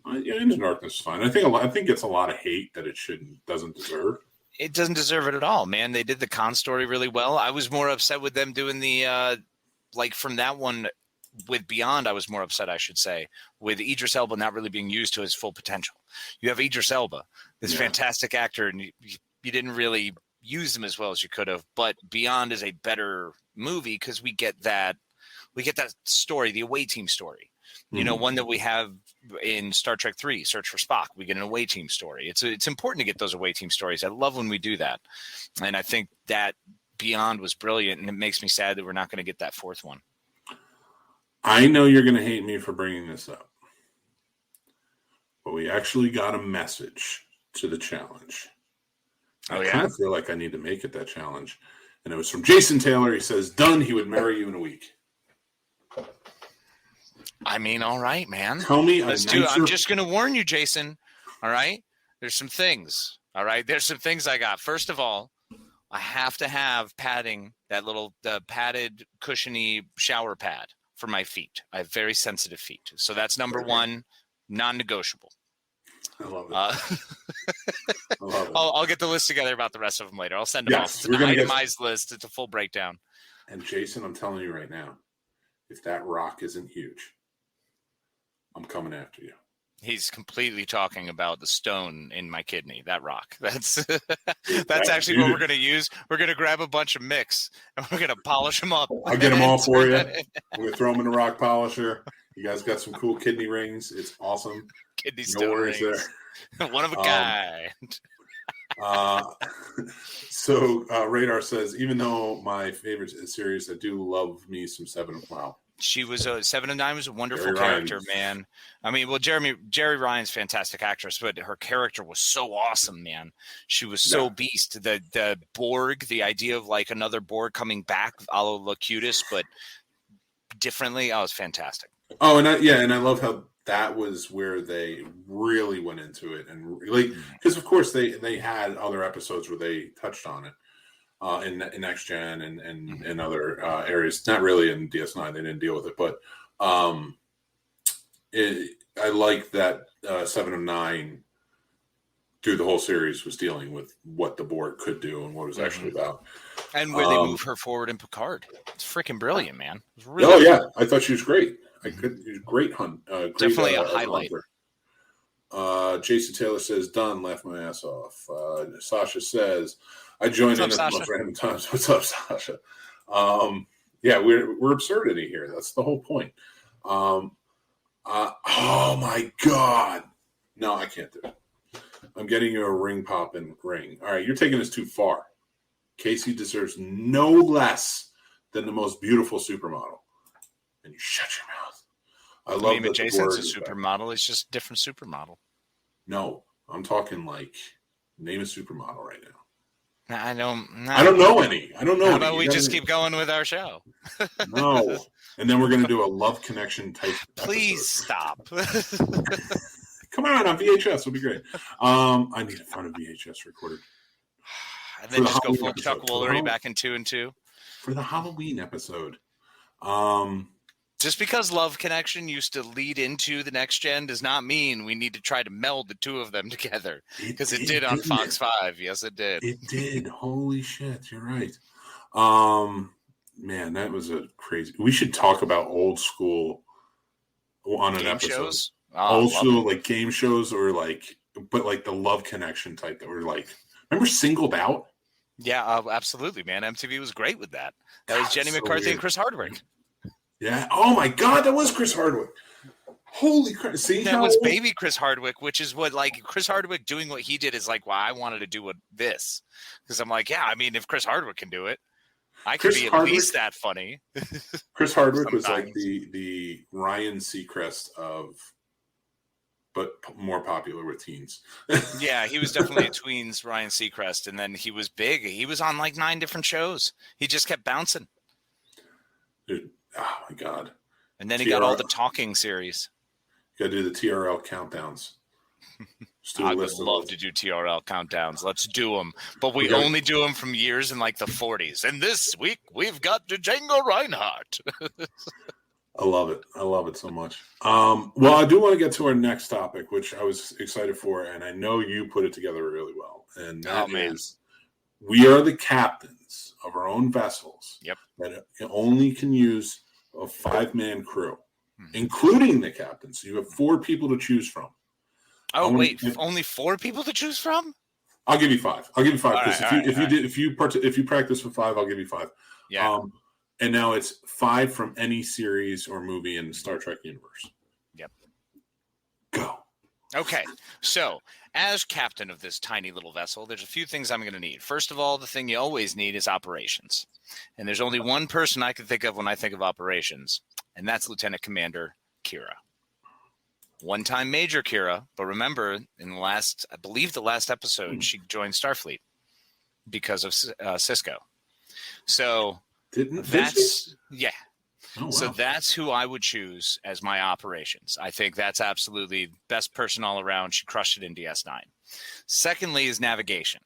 Into Darkness is fine. I think it's a lot of hate that it doesn't deserve. It doesn't deserve it at all, man. They did the con story really well. I was more upset with them doing the from that one with Beyond. I was more upset, I should say, with Idris Elba not really being used to his full potential. You have Idris Elba, this fantastic actor, and you didn't really use him as well as you could have. But Beyond is a better movie because we get that story, the away team story. One that we have in Star Trek 3, Search for Spock. We get an away team story. It's important to get those away team stories. I love when we do that. And I think that Beyond was brilliant, and it makes me sad that we're not going to get that fourth one. I know you're going to hate me for bringing this up, but we actually got a message to the challenge. I kind of feel like I need to make it that challenge. And it was from Jason Taylor. He says, done, he would marry you in a week. I mean, all right, man. Tell me I'm just going to warn you, Jason. All right? There's some things. All right? There's some things I got. First of all, I have to have padding, the padded, cushiony shower pad for my feet. I have very sensitive feet. So that's number one, non-negotiable. I love it. I love it. I'll get the list together about the rest of them later. I'll send them off. It's an itemized list. It's a full breakdown. And Jason, I'm telling you right now, if that rock isn't huge, I'm coming after you. He's completely talking about the stone in my kidney, that rock. That's actually what we're going to use. We're going to grab a bunch of mix and we're going to polish them up. I'll get them all for you. I'm going to throw them in the rock polisher. You guys got some cool kidney rings. It's awesome. Kidney stone rings. There. One of a kind. So Radar says, even though my favorite series, I do love me some Seven of Wow. She was 7 of 9 was a wonderful character, man. I mean, well, Jerry Ryan's fantastic actress, but her character was so awesome, man. She was so beast. The Borg, the idea of like another Borg coming back, a la Locutus, but differently. Oh, it was fantastic. Oh, and I love how that was where they really went into it, and like because of course they had other episodes where they touched on it. In Next Gen and other areas, not really in DS9, they didn't deal with it, but I like that 7 of 9 through the whole series was dealing with what the Borg could do and what it was actually about. And where they move her forward in Picard. It's freaking brilliant, man. It was really I thought she was great. Great hunt. Definitely a highlight. Jason Taylor says, done, laugh my ass off. Sasha says, I joined in at the most random times. What's up, Sasha? We're absurdity here. That's the whole point. Oh my God. No, I can't do it. I'm getting you a ring popping ring. All right, you're taking this too far. Casey deserves no less than the most beautiful supermodel. And you shut your mouth. I love that Jason's a supermodel. He's just a different supermodel. No, I'm talking like name a supermodel right now. I don't know any. I don't know. How about we just keep going with our show? No. And then we're going to do a love connection type. Please stop. Come on VHS. It'll be great. I need to find a VHS recorded. And then just go full Chuck Woolery back in 2 and 2. For the Halloween episode. Just because Love Connection used to lead into the Next Gen does not mean we need to try to meld the two of them together. Because it did on Fox 5. Yes, it did. It did. Holy shit. You're right. Man, that was a crazy. We should talk about old school on an game episode. Shows? Oh, old love school it. like game shows or but like the Love Connection type that were like, remember Singled Out? Yeah, absolutely, man. MTV was great with that. That was God, Jenny that's so McCarthy and weird. Chris Hardwick. Yeah. Oh my God, that was Chris Hardwick. Holy crap! See That how was old? baby Chris Hardwick, which is what, like, Chris Hardwick doing what he did is like why I wanted to do this, because I'm like, yeah, I mean, if Chris Hardwick can do it, I can Chris be at Hardwick. least that funny. Chris Hardwick was like Sometimes. the Ryan Seacrest but more popular with teens. Yeah, he was definitely a tweens Ryan Seacrest, and then he was big. He was on like 9 different shows. He just kept bouncing, Dude, oh my God! and then he got all the talking series. You got to do the TRL countdowns. Just do a I would list of love those. to do TRL countdowns. Let's do them. But we gotta- only do them from years in like the 40s. And this week, we've got Django Reinhardt. I love it. I love it so much. Well, I do want to get to our next topic, which I was excited for, and I know you put it together really well. And that is, we are the captains of our own vessels. Yep. That only can use a 5-man crew, including the captain. So you have 4 people to choose from. Oh, wait, only 4 people to choose from? I'll give you 5. I'll give you 5 because right, if you practice for 5, I'll give you 5. Yeah. And now it's 5 from any series or movie in the Star Trek universe. Yep. Go. Okay. So, as captain of this tiny little vessel, there's a few things I'm going to need. First of all, the thing you always need is operations. And there's only one person I can think of when I think of operations, and that's Lieutenant Commander Kira. One-time Major Kira, but remember, in the last episode, she joined Starfleet because of Cisco. So yeah. Oh, wow. So that's who I would choose as my operations. I think that's absolutely best person all around. She crushed it in DS9. Secondly is navigation.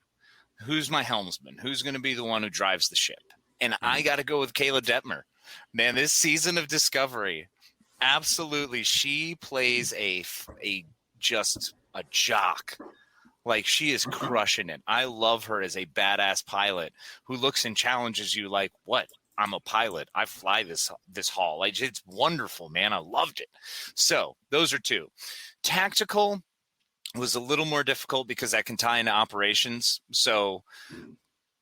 Who's my helmsman? Who's going to be the one who drives the ship? And I got to go with Kayla Detmer. Man, this season of Discovery, absolutely, she plays a jock. Like, she is crushing it. I love her as a badass pilot who looks and challenges you like, what? I'm a pilot. I fly this haul. Like, it's wonderful, man. I loved it. So those are 2. Tactical was a little more difficult because that can tie into operations. So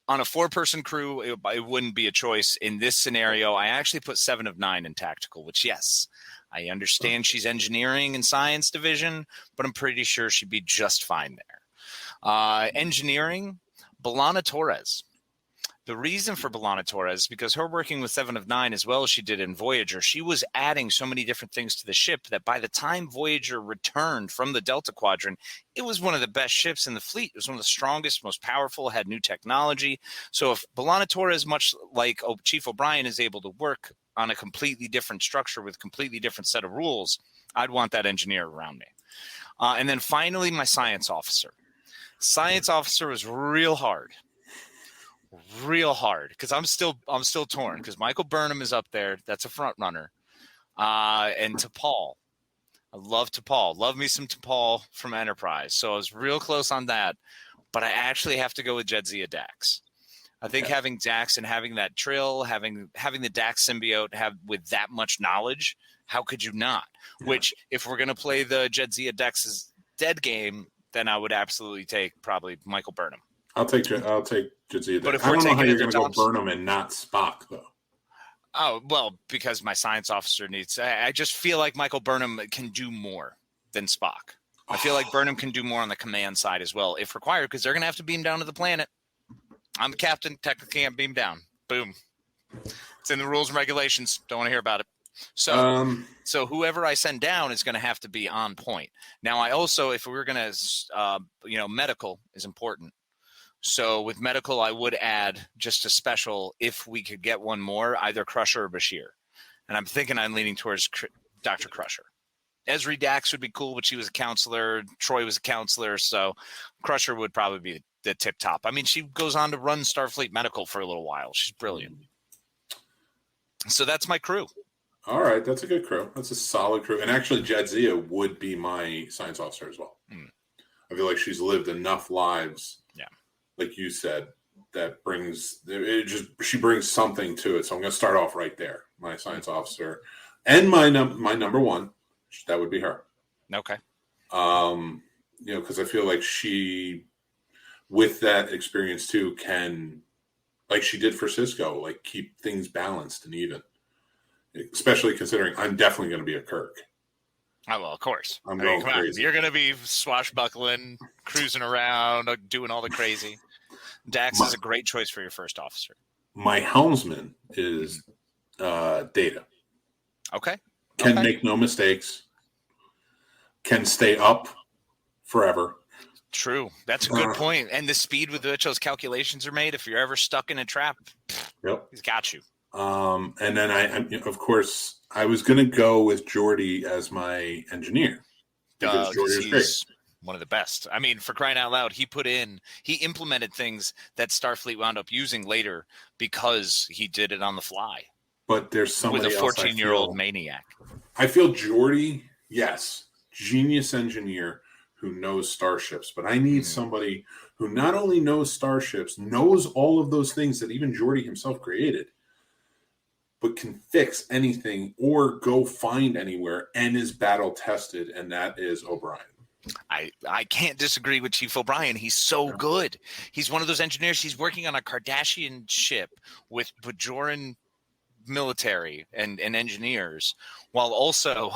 on a 4-person crew, it wouldn't be a choice. In this scenario, I actually put 7 of 9 in tactical, which, yes, I understand she's engineering and science division, but I'm pretty sure she'd be just fine there. Engineering, B'Elanna Torres. The reason for B'Elanna Torres is because her working with 7 of 9 as well as she did in Voyager, she was adding so many different things to the ship that by the time Voyager returned from the Delta Quadrant, it was one of the best ships in the fleet. It was one of the strongest, most powerful, had new technology. So if B'Elanna Torres, much like Chief O'Brien, is able to work on a completely different structure with completely different set of rules, I'd want that engineer around me. And then finally, my science officer. Science officer was real hard because I'm still torn because Michael Burnham is up there. That's a front runner. And T'Pol. I love T'Pol. Love me some T'Pol from Enterprise. So I was real close on that, but I actually have to go with Jadzia Dax. I think having Dax and having that Trill, having the Dax symbiote have with that much knowledge, how could you not? Which, if we're going to play the Jadzia Dax's dead game, then I would absolutely take probably Michael Burnham. I'll take Jadzia. But if I we're don't know how taking you're it going to to go tops- Burnham and not Spock, though. Oh, well, because my science officer needs... I just feel like Michael Burnham can do more than Spock. I feel like Burnham can do more on the command side as well, if required, because they're going to have to beam down to the planet. I'm the captain, technically can't beam down. Boom. It's in the rules and regulations. Don't want to hear about it. So whoever I send down is going to have to be on point. Now, I also, if we were going to, medical is important. So with medical, I would add just a special if we could get one more, either Crusher or Bashir. And I'm thinking I'm leaning towards Dr. Crusher. Ezri Dax would be cool, but she was a counselor. Troy was a counselor. So Crusher would probably be the tip top. I mean, she goes on to run Starfleet Medical for a little while. She's brilliant. So that's my crew. All right. That's a good crew. That's a solid crew. And actually, Jadzia would be my science officer as well. I feel like she's lived enough lives. Yeah. Like you said, that she brings something to it. So I'm going to start off right there. My science officer and my number one, that would be her. Okay. Because I feel like she, with that experience too, can, like she did for Cisco, like keep things balanced and even. Especially considering I'm definitely going to be a Kirk. Oh, well, of course. I'm going come crazy. on. You're going to be swashbuckling, cruising around, doing all the crazy. Dax is a great choice for your first officer. My helmsman is Data. Okay. Can make no mistakes. Can stay up forever. True. That's a good point. And the speed with which those calculations are made, if you're ever stuck in a trap, he's got you. And then I of course, I was going to go with Geordi as my engineer because Geordi is great. One of the best. I mean, for crying out loud, he implemented things that Starfleet wound up using later because he did it on the fly. But there's somebody with a 14-year-old maniac. I feel Geordi, yes, genius engineer who knows starships, but I need somebody who not only knows starships, knows all of those things that even Geordi himself created, but can fix anything or go find anywhere and is battle tested, and that is O'Brien. I can't disagree with Chief O'Brien. He's so good. He's one of those engineers. He's working on a Kardashian ship with Bajoran military and engineers while also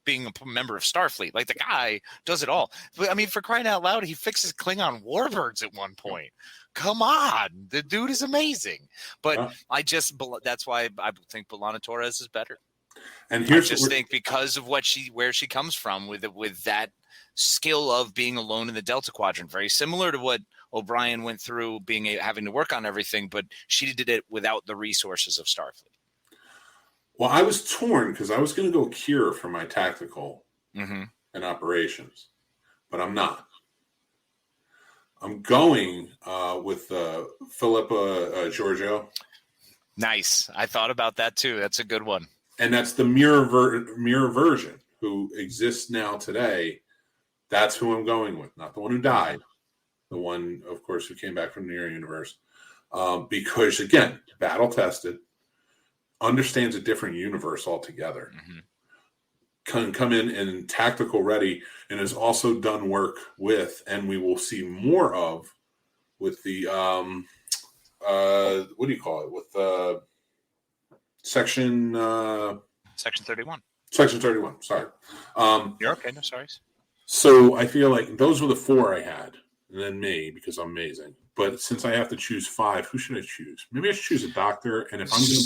being a member of Starfleet. Like, the guy does it all. But, I mean, for crying out loud, he fixes Klingon warbirds at one point. Come on. The dude is amazing. But that's why I think B'Elanna Torres is better. And here's I just think because of where she comes from with that skill of being alone in the Delta Quadrant, very similar to what O'Brien went through, having to work on everything, but she did it without the resources of Starfleet. Well, I was torn because I was going to go Kira for my tactical and operations, but I'm not. I'm going with Philippa Giorgio. Nice. I thought about that too. That's a good one. And that's the mirror version who exists now today. That's who I'm going with, not the one who died. The one, of course, who came back from the Mirror Universe. Because, again, battle-tested, understands a different universe altogether. Can come in tactical ready, and has also done work with, and we will see more of, with the, what do you call it? With Section 31. Section 31, sorry. You're okay, no sorry. So I feel like those were the four I had, and then me, because I'm amazing. But since I have to choose 5, who should I choose? Maybe I should choose a doctor, and if I'm going to...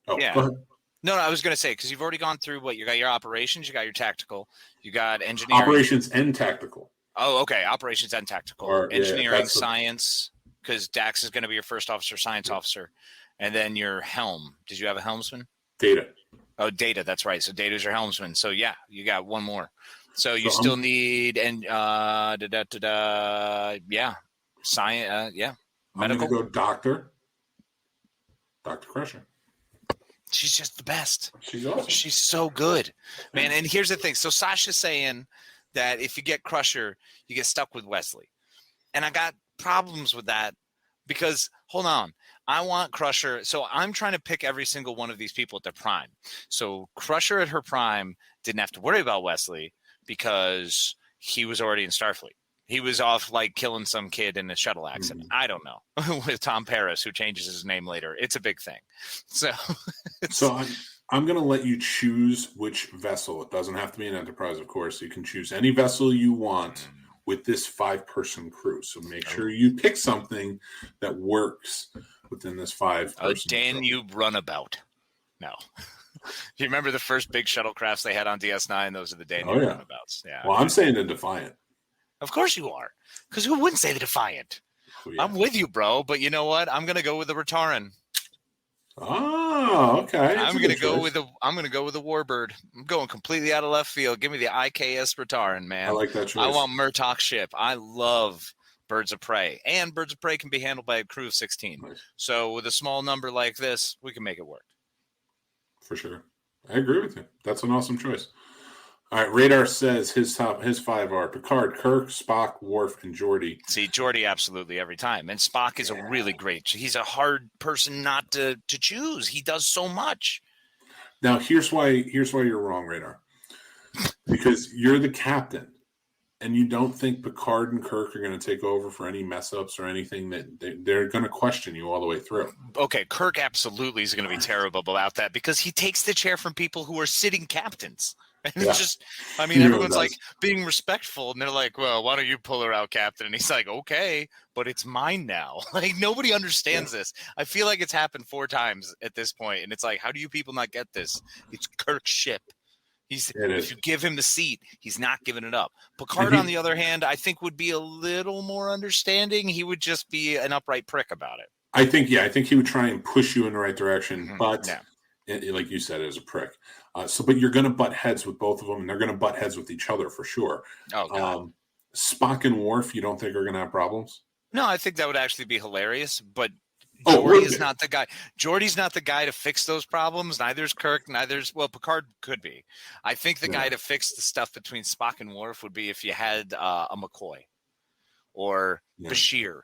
go ahead. No, I was going to say, because you've already gone through you got your operations, you got your tactical, you got engineering. Operations and tactical. Oh, okay, operations and tactical. Engineering, science, because Dax is going to be your first officer, science officer, and then your helm. Did you have a helmsman? Data. Oh, Data, that's right. So Data's your helmsman. So, yeah, you got one more. So you still need science, medical. I'm going to go Dr. Crusher. She's just the best. She's awesome. She's so good, man. And here's the thing. So Sasha's saying that if you get Crusher, you get stuck with Wesley. And I got problems with that because, hold on, I want Crusher. So I'm trying to pick every single one of these people at their prime. So Crusher at her prime didn't have to worry about Wesley because he was already in Starfleet. He was off like killing some kid in a shuttle accident. I don't know. With Tom Paris, who changes his name later. It's a big thing. So I'm going to let you choose which vessel. It doesn't have to be an Enterprise, of course. You can choose any vessel you want with this 5-person crew. So make sure you pick something that works within this 5-person Dan, crew. you runabout. No. You remember the first big shuttlecrafts they had on DS9? Those are the Daniel runabouts. Yeah. Well, I'm saying the Defiant. Of course you are. Because who wouldn't say the Defiant? Oh, yeah. I'm with you, bro. But you know what? I'm going to go with the Rataran. Oh, okay. I'm going to go with the Warbird. I'm going completely out of left field. Give me the IKS Rataran, man. I like that choice. I want Murtaugh's ship. I love Birds of Prey. And Birds of Prey can be handled by a crew of 16. Nice. So with a small number like this, we can make it work. For sure. I agree with you. That's an awesome choice. All right, Radar says his 5 are Picard, Kirk, Spock, Worf, and Geordi. See, Geordi absolutely every time. And Spock is a really great. He's a hard person not to choose. He does so much. Now, here's why you're wrong, Radar. because you're the captain. And you don't think Picard and Kirk are going to take over for any mess ups or anything that they're going to question you all the way through? Okay, Kirk absolutely is going to be terrible about that because he takes the chair from people who are sitting captains. And it's just, I mean, everyone's like being respectful, and they're like, well, why don't you pull her out, Captain? And he's like, okay, but it's mine now. Like, nobody understands this. I feel like it's happened 4 times at this point, and it's like, how do you people not get this? It's Kirk's ship. If you give him the seat, he's not giving it up. Picard, on the other hand, I think would be a little more understanding. He would just be an upright prick about it. I think he would try and push you in the right direction, but like you said, as a prick. But you're going to butt heads with both of them, and they're going to butt heads with each other for sure. Oh, God. Spock and Worf, you don't think are going to have problems? No, I think that would actually be hilarious, but Geordi is not the guy. Geordi's not the guy to fix those problems. Neither's Kirk. Picard could be. I think the guy to fix the stuff between Spock and Worf would be if you had a McCoy or Bashir.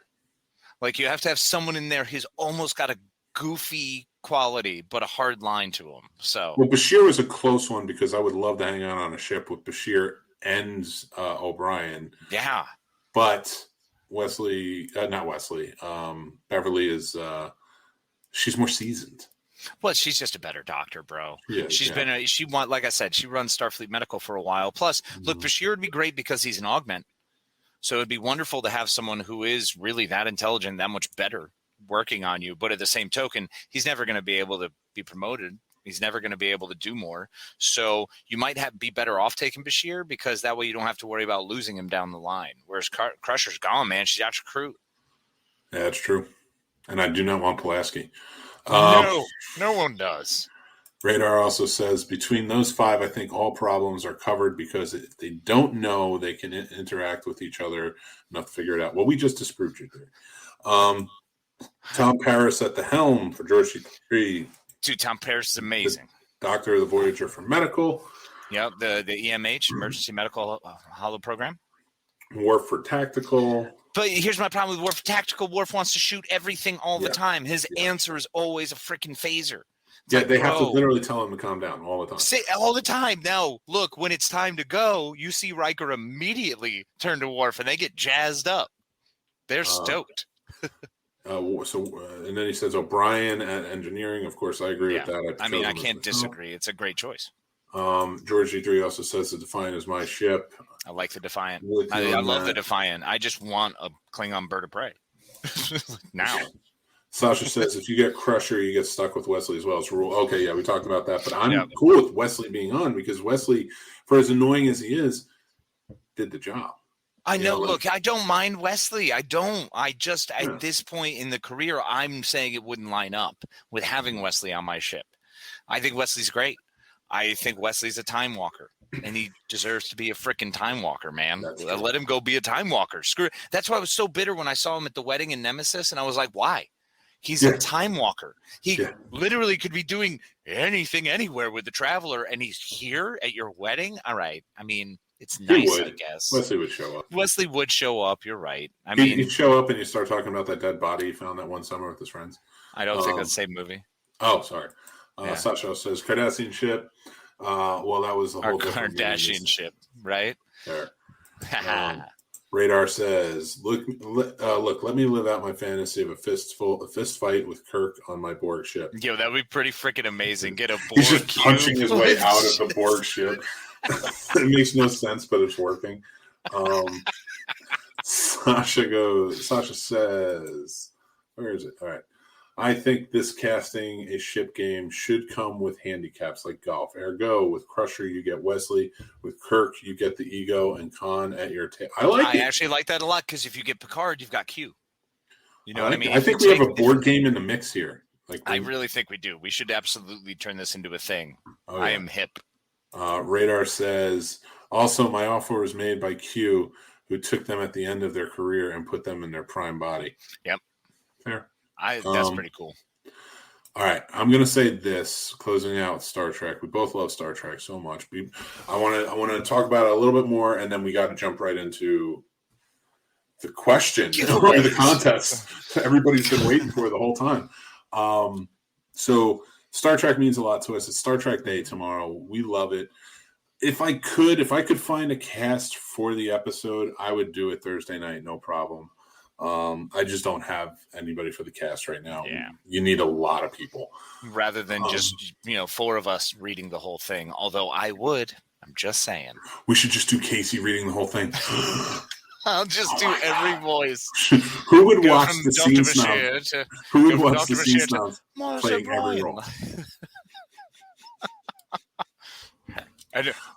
Like, you have to have someone in there who's almost got a goofy quality but a hard line to him. So, well, Bashir was a close one because I would love to hang out on a ship with Bashir and O'Brien. Yeah, but Beverly is she's more seasoned. Well, she's just a better doctor, bro. Yeah, like I said, she runs Starfleet Medical for a while. Plus, look, Bashir would be great because he's an augment. So it'd be wonderful to have someone who is really that intelligent, that much better working on you. But at the same token, he's never going to be able to be promoted. He's never going to be able to do more. So you might be better off taking Bashir because that way you don't have to worry about losing him down the line. Whereas Crusher's gone, man. She's out your crew. Yeah, that's true. And I do not want Pulaski. No one does. Radar also says, between those 5, I think all problems are covered because if they don't know, they can interact with each other enough to figure it out. Well, we just disproved you there. Tom Paris at the helm for George C3. Dude, Tom Paris is amazing. Doctor of the Voyager for medical. Yep, the EMH, Emergency Medical Hollow Program. Worf for tactical. But here's my problem with Worf. Tactical Worf wants to shoot everything all the time. His answer is always a freaking phaser. They have to literally tell him to calm down all the time. All the time. Now, look, when it's time to go, you see Riker immediately turn to Worf, and they get jazzed up. They're stoked. And then he says O'Brien at engineering. Of course, I agree with that. I can't disagree. It's a great choice. George G3 also says the Defiant is my ship. I like the Defiant. I love the Defiant. I just want a Klingon bird of prey. Now. Sasha says if you get Crusher, you get stuck with Wesley as well. It's a rule. Okay, yeah, we talked about that. But I'm cool with Wesley being on because Wesley, for as annoying as he is, did the job. I know. Look, I don't mind Wesley. I don't. I just, at this point in the career, I'm saying it wouldn't line up with having Wesley on my ship. I think Wesley's great. I think Wesley's a time walker, and he deserves to be a freaking time walker, man. Let him go be a time walker. Screw it. That's why I was so bitter when I saw him at the wedding in Nemesis, and I was like, why? He's a time walker. He literally could be doing anything anywhere with the Traveler, and he's here at your wedding? All right. I mean, it's nice, I guess. Wesley would show up. Wesley would show up. You're right. He'd show up and you start talking about that dead body he found that one summer with his friends. I don't think that's the same movie. Oh, sorry. Sasha says Cardassian ship. Well, that was the whole Kardashian ship, right? There. Radar says, look, let me live out my fantasy of a fist fight with Kirk on my Borg ship. Yo, that would be pretty freaking amazing. Get a Borg He's just punching his way out of the Borg ship. It makes no sense, but it's working. Sasha says, where is it? All right. I think this casting a ship game should come with handicaps like golf. Ergo, with Crusher, you get Wesley. With Kirk, you get the ego and Khan at your tail. I actually like that a lot because if you get Picard, you've got Q. You know what I mean? I think we have a board game in the mix here. I really think we do. We should absolutely turn this into a thing. Oh, yeah. I am hip. Radar says, also, my offer was made by Q, who took them at the end of their career and put them in their prime body. Yep. Fair. That's pretty cool. All right. I'm going to say this, closing out Star Trek. We both love Star Trek so much. I want to talk about it a little bit more, and then we got to jump right into the question, or the contest everybody's been waiting for the whole time. So Star Trek means a lot to us. It's Star Trek Day tomorrow. We love it. if I could find a cast for the episode, I would do it Thursday night, no problem. I just don't have anybody for the cast right now. Yeah. You need a lot of people. Rather than just, 4 of us reading the whole thing. Although I would. I'm just saying. We should just do Casey reading the whole thing. I'll just do every voice. Who would Go watch from the Dr. scene Bashir snob? to- Who would go from watch Dr. the scene Bashir to snobs Marsha playing every Bryan. role?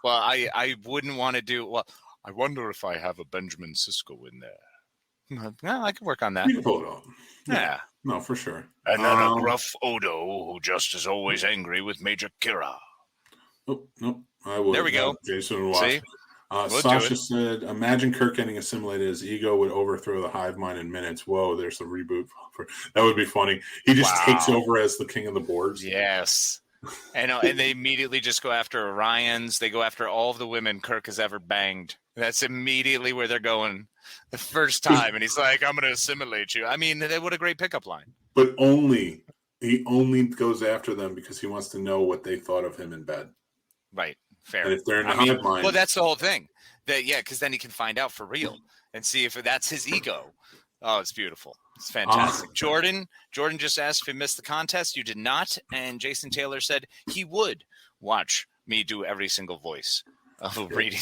I wouldn't want to do. Well, I wonder if I have a Benjamin Sisko in there. No, I could work on that. You can pull it off. Yeah. No, for sure. And then a gruff Odo who just is always angry with Major Kira. Nope. I would. There we go. Jason would watch. See? We'll Sasha said, imagine Kirk getting assimilated. His ego would overthrow the hive mind in minutes. Whoa, there's the reboot. That would be funny. He just takes over as the king of the Borgs. Yes. And they immediately just go after Orions. They go after all of the women Kirk has ever banged. That's immediately where they're going the first time. And he's like, I'm going to assimilate you. I mean, what a great pickup line. But he only goes after them because he wants to know what they thought of him in bed. Right. Fair. And if they're in the hive mind. Well, that's the whole thing. Because then he can find out for real and see if that's his ego. Oh, it's beautiful. It's fantastic. Jordan just asked if he missed the contest. You did not. And Jason Taylor said he would watch me do every single voice of a read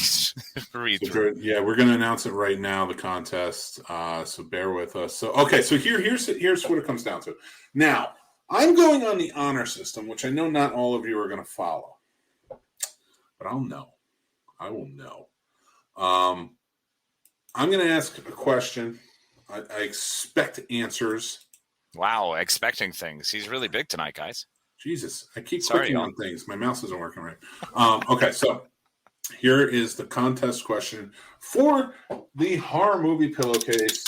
through. Yeah, we're going to announce it right now, the contest. So bear with us. So here's what it comes down to. Now, I'm going on the honor system, which I know not all of you are going to follow. But I'll know. I will know. I'm going to ask a question. I expect answers. Wow, expecting things. He's really big tonight, guys. Jesus, I keep clicking on things. My mouse isn't working right. Okay, so here is the contest question for the horror movie pillowcase.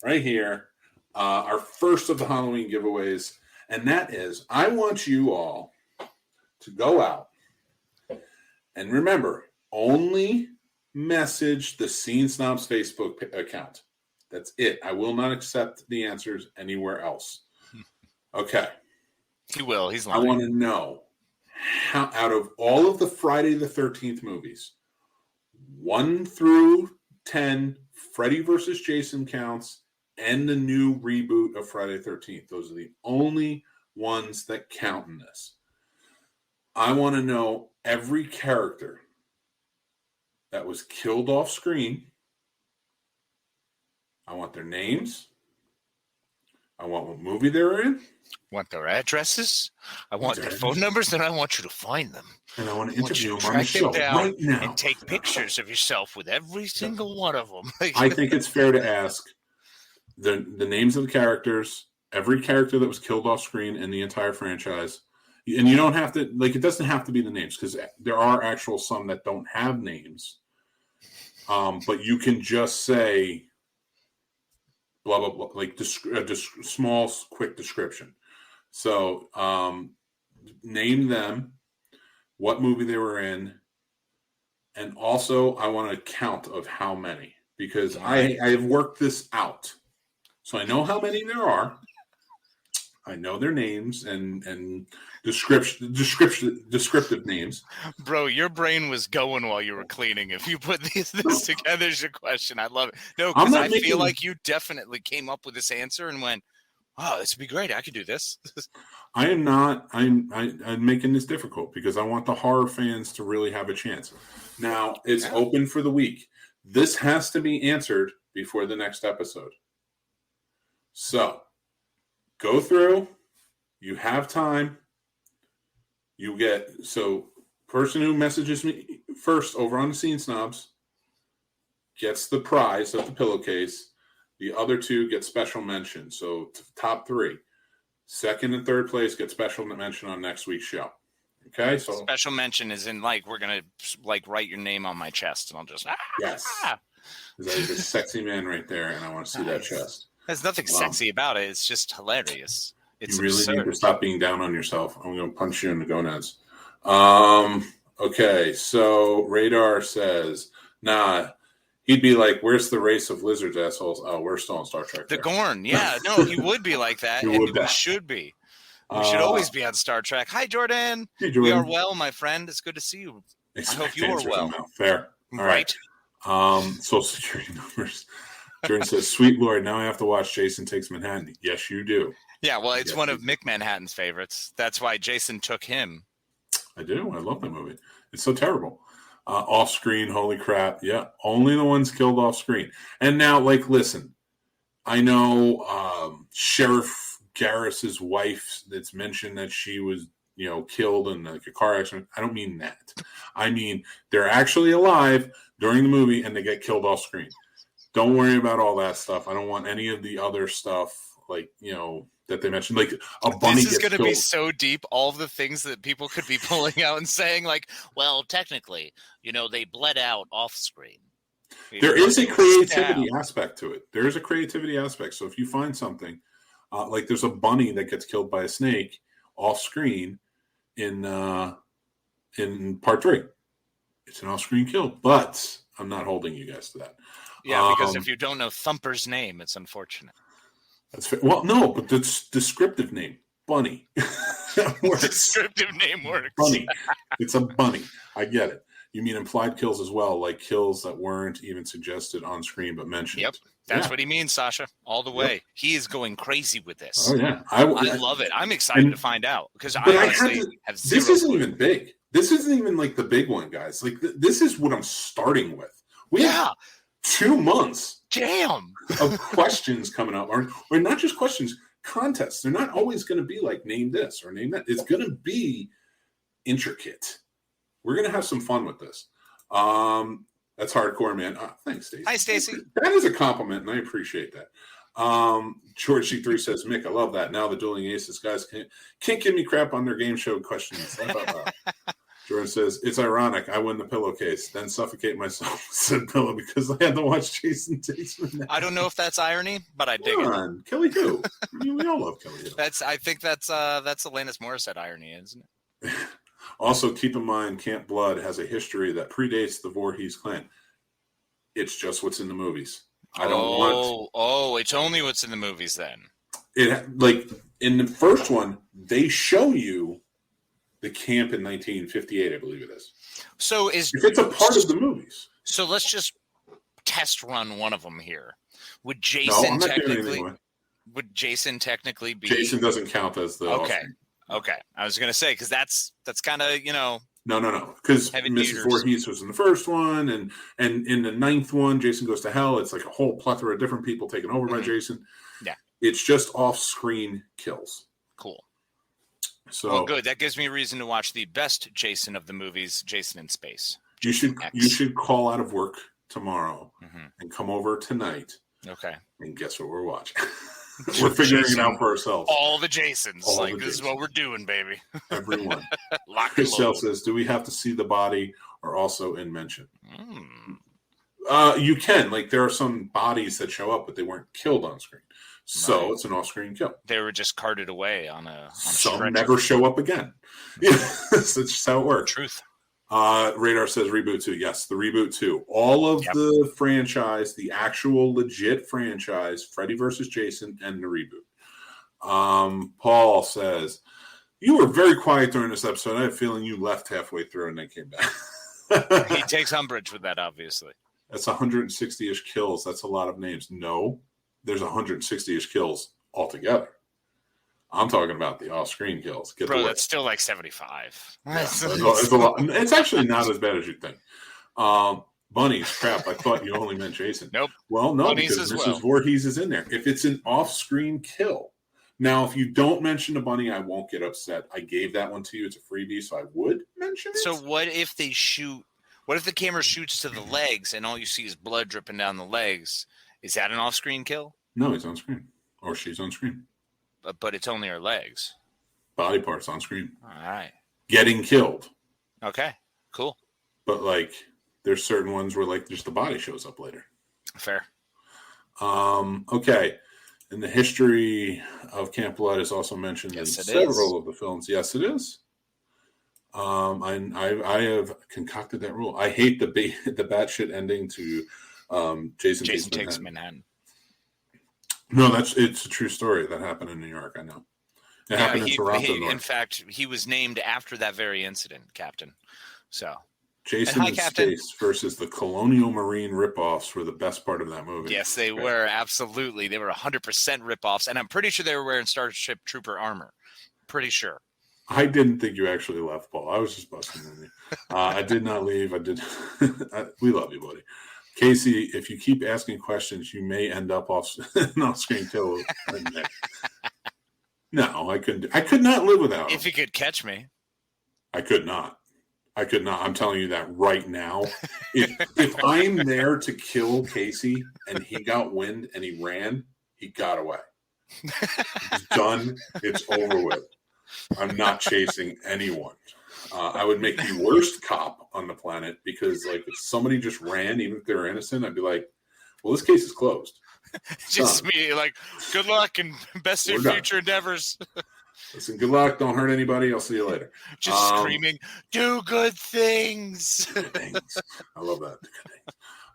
Right here, our first of the Halloween giveaways. And that is, I want you all to go out and remember, only message the Scene Snobs Facebook account. That's it. I will not accept the answers anywhere else. Okay. He will. He's lying. I want to know how, out of all of the Friday the 13th movies, 1 through 10, Freddy versus Jason counts, and the new reboot of Friday the 13th. Those are the only ones that count in this. I want to know every character that was killed off screen. I want their names. I want what movie they were in. Want their addresses. I want their phone numbers, and I want you to find them. And I want to interview them on the show right now. And take pictures of yourself with every single one of them. I think it's fair to ask the names of the characters, every character that was killed off screen in the entire franchise. And you don't have to, it doesn't have to be the names, because there are actual some that don't have names. But you can just say blah, blah, blah, small, quick description. So name them, what movie they were in, and also I want a count of how many, because I have worked this out. So I know how many there are. I know their names and descriptive names. Bro, your brain was going while you were cleaning. If you put this together as your question, I love it. No, because I feel like you definitely came up with this answer and went, "Oh, this would be great. I could do this." I am not. I'm making this difficult because I want the horror fans to really have a chance. Now it's open for the week. This has to be answered before the next episode. So go through. You have time. You get, person who messages me first over on the Scene Snobs gets the prize of the pillowcase. The other 2 get special mention. So top 3. Second and third place get special mention on next week's show. Okay, so special mention is in we're gonna write your name on my chest, and I'll just yes, there's a sexy man right there, and I want to see that chest. There's nothing sexy about it. It's just hilarious. It's you really absurd. need to stop being down on yourself. I'm going to punch you in the gonads. Okay, so Radar says, nah, he'd be like, where's the race of lizards, assholes? Oh, we're still on Star Trek. The Gorn, yeah. No, he would be like that, and he should be. We should always be on Star Trek. Hi, Jordan. Hey, Jordan. We are well, my friend. It's good to see you. I hope you are well. Fair. All right. Social Security numbers. Jordan says, "Sweet Lord, now I have to watch Jason Takes Manhattan." Yes, you do. Yeah, well, it's one of Mick Manhattan's favorites. That's why Jason took him. I do. I love that movie. It's so terrible. Off screen, holy crap. Yeah, only the ones killed off screen. And now, like, listen, I know Sheriff Garris's wife that's mentioned that she was, killed in like a car accident. I don't mean that. I mean, they're actually alive during the movie and they get killed off screen. Don't worry about all that stuff. I don't want any of the other stuff, like, that they mentioned. Like a bunny. This is going to be so deep. All of the things that people could be pulling out and saying, like, well, technically, they bled out off screen. There is a creativity aspect to it. There is a creativity aspect. So if you find something, like there's a bunny that gets killed by a snake off screen in part 3. It's an off screen kill, but I'm not holding you guys to that. Yeah, because if you don't know Thumper's name, it's unfortunate. That's fair. Well, no, but the descriptive name, bunny. Descriptive name works. Bunny. It's a bunny. I get it. You mean implied kills as well, like kills that weren't even suggested on screen but mentioned. Yep. That's what he means, Sasha, all the way. Yep. He is going crazy with this. Oh, yeah. I love it. I'm excited to find out because I honestly have zero. This isn't even big. This isn't even like the big one, guys. Like, this is what I'm starting with. We have 2 months of questions coming up. Or not just questions, contests. They're not always going to be like, name this or name that. It's going to be intricate. We're going to have some fun with this. That's hardcore, man. Thanks, Stacey. Hi, Stacey. That is a compliment, and I appreciate that. George C3 says, Mick, I love that. Now the Dueling Aces guys can't give me crap on their game show questions. Jordan says, it's ironic. I win the pillowcase, then suffocate myself with said pillow because I had to watch Jason Takes Manhattan. I don't know if that's irony, but I dig it. Kelly who? I mean, we all love Kelly who. I think that's Alanis Morissette irony, isn't it? Also, keep in mind, Camp Blood has a history that predates the Voorhees clan. It's just what's in the movies. I don't want. Oh, it's only what's in the movies then. It like in the first one, they show you the camp in 1958, I believe it is. So if it's a part of the movies. So let's just test run one of them here. Would Jason Would Jason technically be? Jason doesn't count as the. Okay. I was gonna say because that's kind of No. Because Mrs. Voorhees was in the first one, and in the 9th one, Jason Goes to Hell. It's like a whole plethora of different people taken over by Jason. Yeah. It's just off-screen kills. Cool. So well, good. That gives me a reason to watch the best Jason of the movies, Jason in Space. You should call out of work tomorrow and come over tonight. Okay. And guess what we're watching? We're figuring it out for ourselves. All the Jasons. This is what we're doing, baby. Everyone. Chriselle says, do we have to see the body or also in mention? You can. Like, there are some bodies that show up, but they weren't killed on screen. So it's an off-screen kill. They were just carted away on a Some stretcher. never show up again. That's just how it works. Truth. Radar says Reboot 2. Yes, the Reboot 2. All of the franchise, the actual legit franchise, Freddy versus Jason, and the reboot. Paul says, you were very quiet during this episode. I have a feeling you left halfway through and then came back. He takes umbrage with that, obviously. That's 160-ish kills. That's a lot of names. No, there's 160-ish kills altogether. I'm talking about the off-screen kills. Bro, that's still like 75. Yeah, it's a lot. It's actually not as bad as you think. Bunnies, crap. I thought you only meant Jason. Nope. Well, no, Bunnies because Mrs. Voorhees is in there. If it's an off-screen kill. Now, if you don't mention the bunny, I won't get upset. I gave that one to you. It's a freebie, so I would mention it. So what if they shoot? What if the camera shoots to the legs and all you see is blood dripping down the legs? Is that an off-screen kill? No, he's on screen. Or she's on screen. But it's only her legs. Body parts on screen. All right. Getting killed. Okay, cool. But, like, there's certain ones where, like, just the body shows up later. Fair. Okay. And the history of Camp Blood is also mentioned in several of the films. Yes, it is. I have concocted that rule. I hate the batshit ending to Jason Takes Manhattan. No, it's a true story that happened in New York. I know. It happened in Toronto. In fact, he was named after that very incident, Captain. So, Jason and Stace versus the Colonial Marine ripoffs were the best part of that movie. Yes, they were. Absolutely. They were 100% ripoffs. And I'm pretty sure they were wearing Starship Trooper armor. Pretty sure. I didn't think you actually left, Paul. I was just busting on you. I did not leave. I did. We love you, buddy. Casey, if you keep asking questions, you may end up off screen too. No, I couldn't. I could not live without him. If you could catch me. I could not. I'm telling you that right now. If I'm there to kill Casey and he got wind and he ran, he got away. It's done. It's over with. I'm not chasing anyone. I would make the worst cop on the planet because, like, if somebody just ran, even if they're innocent, I'd be like, well, this case is closed. Just me, like, good luck and best in future endeavors. Listen, good luck. Don't hurt anybody. I'll see you later. Just screaming, do good things. Good things. I love that.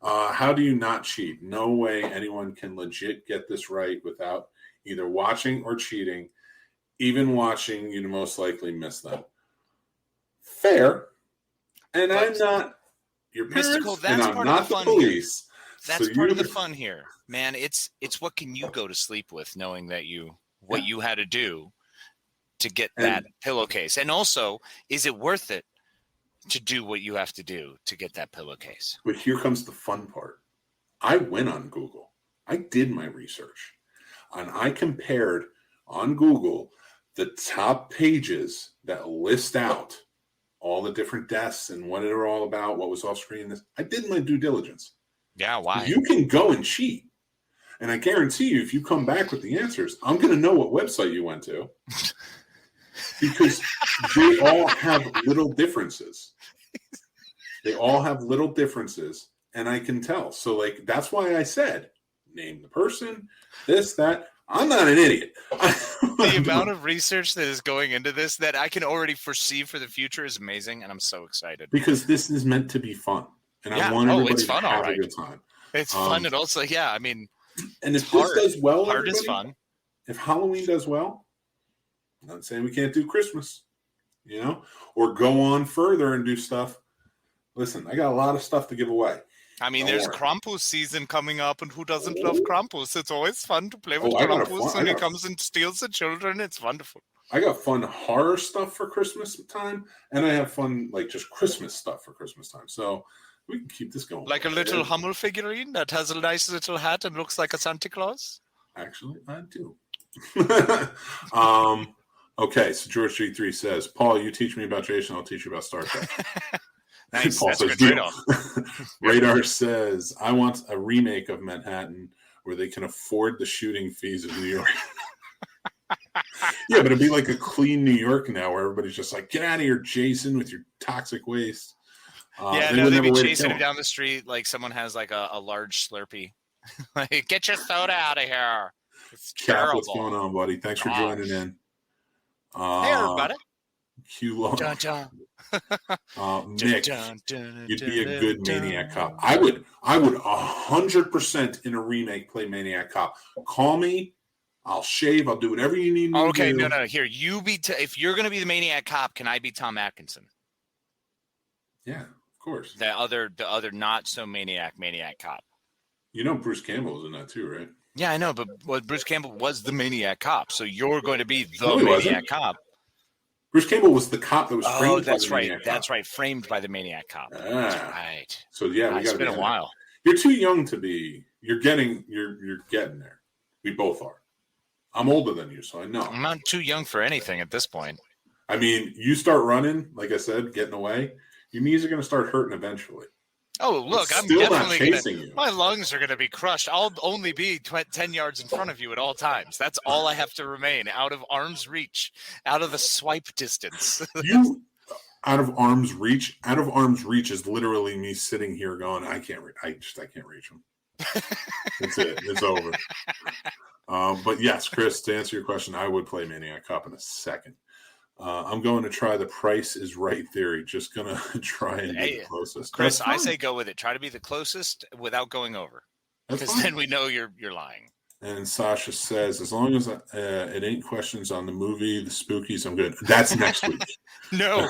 How do you not cheat? No way anyone can legit get this right without either watching or cheating. Even watching, you'd most likely miss them. Fair. And I'm not your parents, Mystical, that's and I'm part not of the the fun police. That's so part of the fun here. Man, it's what can you go to sleep with knowing that what you had to do to get that pillowcase? And also, is it worth it to do what you have to do to get that pillowcase? But here comes the fun part. I went on Google. I did my research. And I compared on Google the top pages that list out all the different deaths and what they're all about, what was off screen. I did my due diligence. Yeah, why? You can go and cheat. And I guarantee you, if you come back with the answers, I'm going to know what website you went to. Because they all have little differences. They all have little differences, and I can tell. So, like, that's why I said, name the person, this, that. I'm not an idiot. The amount of research that is going into this that I can already foresee for the future is amazing, and I'm so excited. Because this is meant to be fun. And I want everybody to have a good time. It's fun, and also, yeah, I mean, and if this does well, hard is fun. If Halloween does well, I'm not saying we can't do Christmas, or go on further and do stuff. Listen, I got a lot of stuff to give away. I mean, there's Krampus season coming up, and who doesn't love Krampus? It's always fun to play with Krampus when he comes and steals the children. It's wonderful. I got fun horror stuff for Christmas time, and I have fun, like, just Christmas stuff for Christmas time. So we can keep this going. Like a little Hummel figurine that has a nice little hat and looks like a Santa Claus? Actually, I do. Okay, so George G3 says, Paul, you teach me about Jason, I'll teach you about Star Trek. Nice. Paul That's says, a good trade-off. Radar says, I want a remake of Manhattan where they can afford the shooting fees of New York. Yeah, but it'd be like a clean New York now where everybody's just like, get out of here, Jason, with your toxic waste. They'd be chasing him down the street like someone has like a large Slurpee. Like, get your soda out of here. It's terrible. What's going on, buddy? Thanks for joining in. Hey, everybody. Q-Law. Nick, you'd be a good Maniac Cop. I would 100% in a remake play Maniac Cop. Call me. I'll shave. I'll do whatever you need me to do. Okay, no. Here, you be. If you're going to be the Maniac Cop, can I be Tom Atkinson? Yeah, of course. The other not so maniac Cop. Bruce Campbell was in that too, right? Yeah, I know, but Bruce Campbell was the Maniac Cop, so you're going to be the Maniac Cop. Bruce Campbell was the cop that was framed by the Maniac Cop. That's right, framed by the Maniac Cop. That's right. So yeah, it's been a while. You're too young to be. You're getting there. We both are. I'm older than you, so I know. I'm not too young for anything at this point. I mean, you start running, like I said, getting away. Your knees are going to start hurting eventually. Oh, look, I'm definitely going to – my lungs are going to be crushed. I'll only be 10 yards in front of you at all times. That's all I have to remain, out of arm's reach, out of the swipe distance. Out of arm's reach? Out of arm's reach is literally me sitting here going, I can't reach him. That's it. It's over. But yes, Chris, to answer your question, I would play Maniac Cop in a second. I'm going to try the Price is Right theory. Just going to try and be the closest. Chris, I say go with it. Try to be the closest without going over. Because then we know you're lying. And Sasha says, as long as it ain't questions on the movie, the spookies, I'm good. That's next week. No,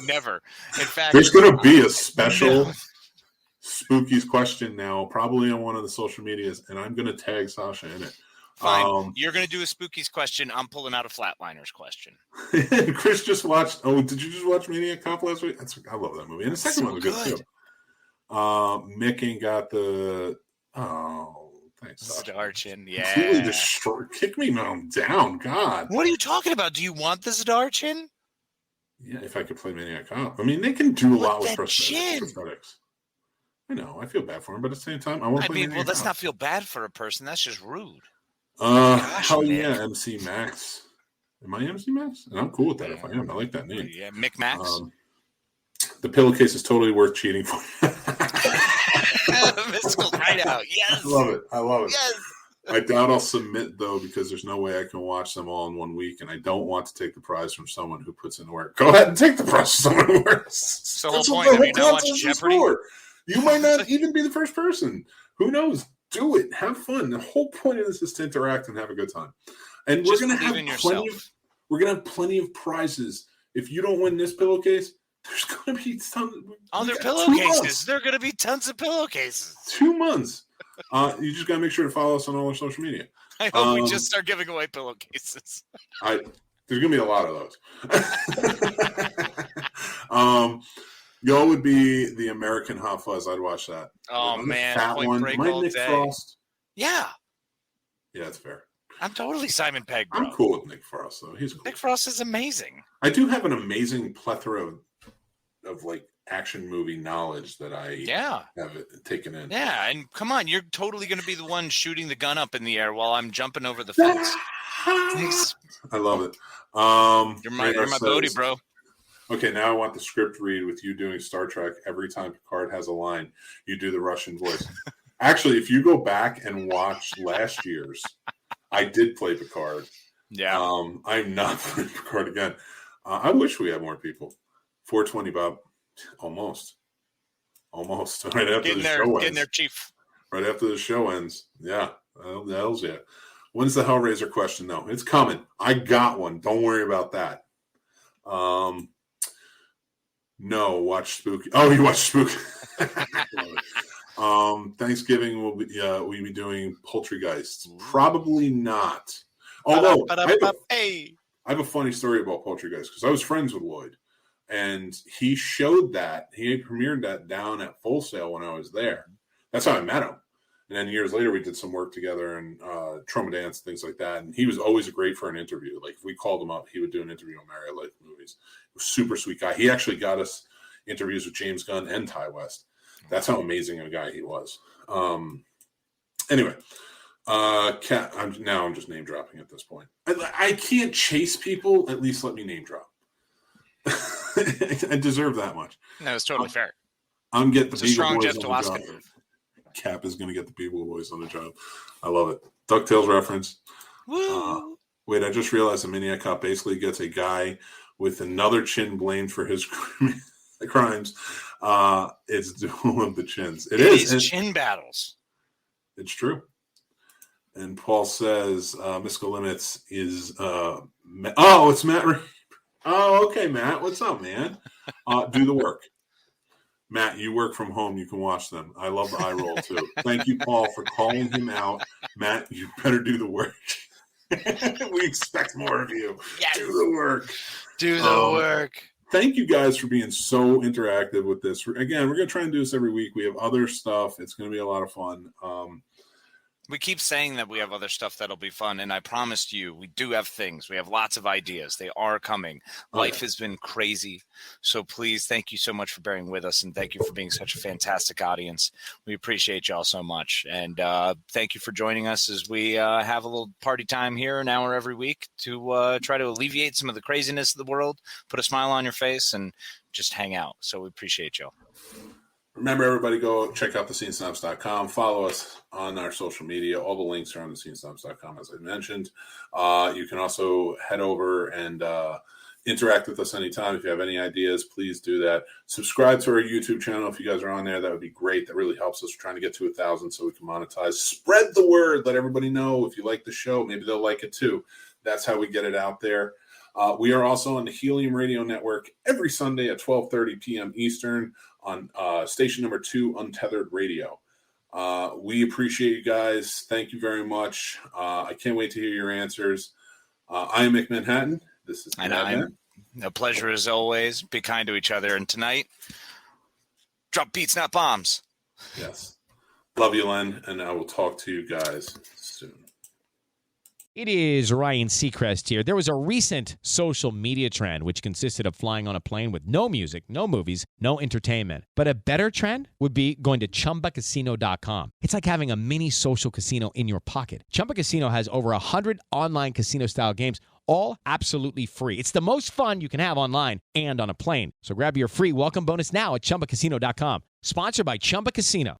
never. In fact, There's going to be a special no. spookies question now, probably on one of the social medias, and I'm going to tag Sasha in it. Fine. You're going to do a spookies question. I'm pulling out a flatliners question. Chris just watched. Oh, did you just watch Maniac Cop last week? I love that movie. And the second one was good too. Mick ain't got the. Oh, thanks. Zdarshin, yeah. Completely destroyed. Kick me down. God. What are you talking about? Do you want the Zdarshin? Yeah, if I could play Maniac Cop. I mean, they can do a lot with chin. prosthetics. I know. I feel bad for him, but at the same time, I want to play Maniac Cop. Let's not feel bad for a person. That's just rude. Hell yeah, MC Max. Am I MC Max? And I'm cool with that if I am. I like that name. Yeah, Mick Max. The pillowcase is totally worth cheating for. Mystical hideout. Yes. I love it. Yes. I doubt I'll submit, though, because there's no way I can watch them all in 1 week, and I don't want to take the prize from someone who puts in the work. Go ahead and take the prize from someone who works. It's the whole point. Have you not watched Jeopardy? You might not even be the first person. Who knows? Do it. Have fun. The whole point of this is to interact and have a good time. And we're going to have plenty of prizes. If you don't win this pillowcase, there's going to be tons. Other pillowcases. There are going to be tons of pillowcases. 2 months. You just got to make sure to follow us on all our social media. I hope we just start giving away pillowcases. There's going to be a lot of those. Y'all would be the American Hot Fuzz. I'd watch that. Oh, man. That one. Break My all Nick day. Frost. Yeah. Yeah, that's fair. I'm totally Simon Pegg, bro. I'm cool with Nick Frost, though. He's cool. Nick Frost is amazing. I do have an amazing plethora of like action movie knowledge that I have taken in. Yeah, and come on, you're totally going to be the one shooting the gun up in the air while I'm jumping over the fence. I love it. You're my Bodie, bro. Okay, now I want the script read with you doing Star Trek. Every time Picard has a line, you do the Russian voice. Actually, if you go back and watch last year's, I did play Picard. Yeah. I'm not playing Picard again. I wish we had more people. 420, Bob. Almost. Right after the show ends. Getting there, Chief. Right after the show ends. Yeah. Hells yeah. When's the Hellraiser question, though? It's coming. I got one. Don't worry about that. No, watch Spooky. Oh, you watch Spooky. Thanksgiving we'll be doing Poultrygeist. Probably not. Although I have a funny story about Poultrygeist because I was friends with Lloyd, and he showed that he premiered that down at Full Sail when I was there. That's how I met him. And then years later, we did some work together and Trauma Dance, things like that. And he was always great for an interview. Like if we called him up, he would do an interview on Marriott Life Movies. He was a super sweet guy. He actually got us interviews with James Gunn and Ty West. That's how amazing a guy he was. Anyway, Kat, I'm just name dropping at this point. I can't chase people. At least let me name drop. I deserve that much. No, it's totally fair. I'm getting the It's a strong Boys Jeff on the Dwoskin job. move. Cap is going to get the Beagle Boys on the job. I love it. DuckTales reference. Woo! Wait, I just realized the Maniac Cop basically gets a guy with another chin blamed for his crimes. It's Duel of the Chins. It is chin battles. It's true. And Paul says Mystical Limits is it's Matt. Oh, okay, Matt. What's up, man? Do the work. Matt, you work from home. You can watch them. I love the eye roll, too. Thank you, Paul, for calling him out. Matt, you better do the work. We expect more of you. Yes. Do the work. Do the work. Thank you guys for being so interactive with this. Again, we're going to try and do this every week. We have other stuff. It's going to be a lot of fun. We keep saying that we have other stuff that'll be fun, and I promised you we do have things. We have lots of ideas. They are coming. Life has been crazy, so please, thank you so much for bearing with us, and thank you for being such a fantastic audience. We appreciate y'all so much, and thank you for joining us as we have a little party time here, an hour every week, to try to alleviate some of the craziness of the world, put a smile on your face, and just hang out. So we appreciate y'all. Remember, everybody, go check out thescenesnobs.com. Follow us on our social media. All the links are on thescenesnobs.com, as I mentioned. You can also head over and Interact with us anytime. If you have any ideas, please do that. Subscribe to our YouTube channel if you guys are on there. That would be great. That really helps us. We're trying to get to 1,000 so we can monetize. Spread the word. Let everybody know if you like the show. Maybe they'll like it too. That's how we get it out there. We are also on the Helium Radio Network every Sunday at 12:30 p.m. Eastern on station number 2, Untethered Radio. We appreciate you guys. Thank you very much. I can't wait to hear your answers. I am Mick Manhattan. This is a pleasure as always. Be kind to each other. And tonight, drop beats, not bombs. Yes. Love you, Len, and I will talk to you guys soon. It is Ryan Seacrest here. There was a recent social media trend which consisted of flying on a plane with no music, no movies, no entertainment. But a better trend would be going to ChumbaCasino.com. It's like having a mini social casino in your pocket. Chumba Casino has over 100 online casino-style games, all absolutely free. It's the most fun you can have online and on a plane. So grab your free welcome bonus now at ChumbaCasino.com. Sponsored by Chumba Casino.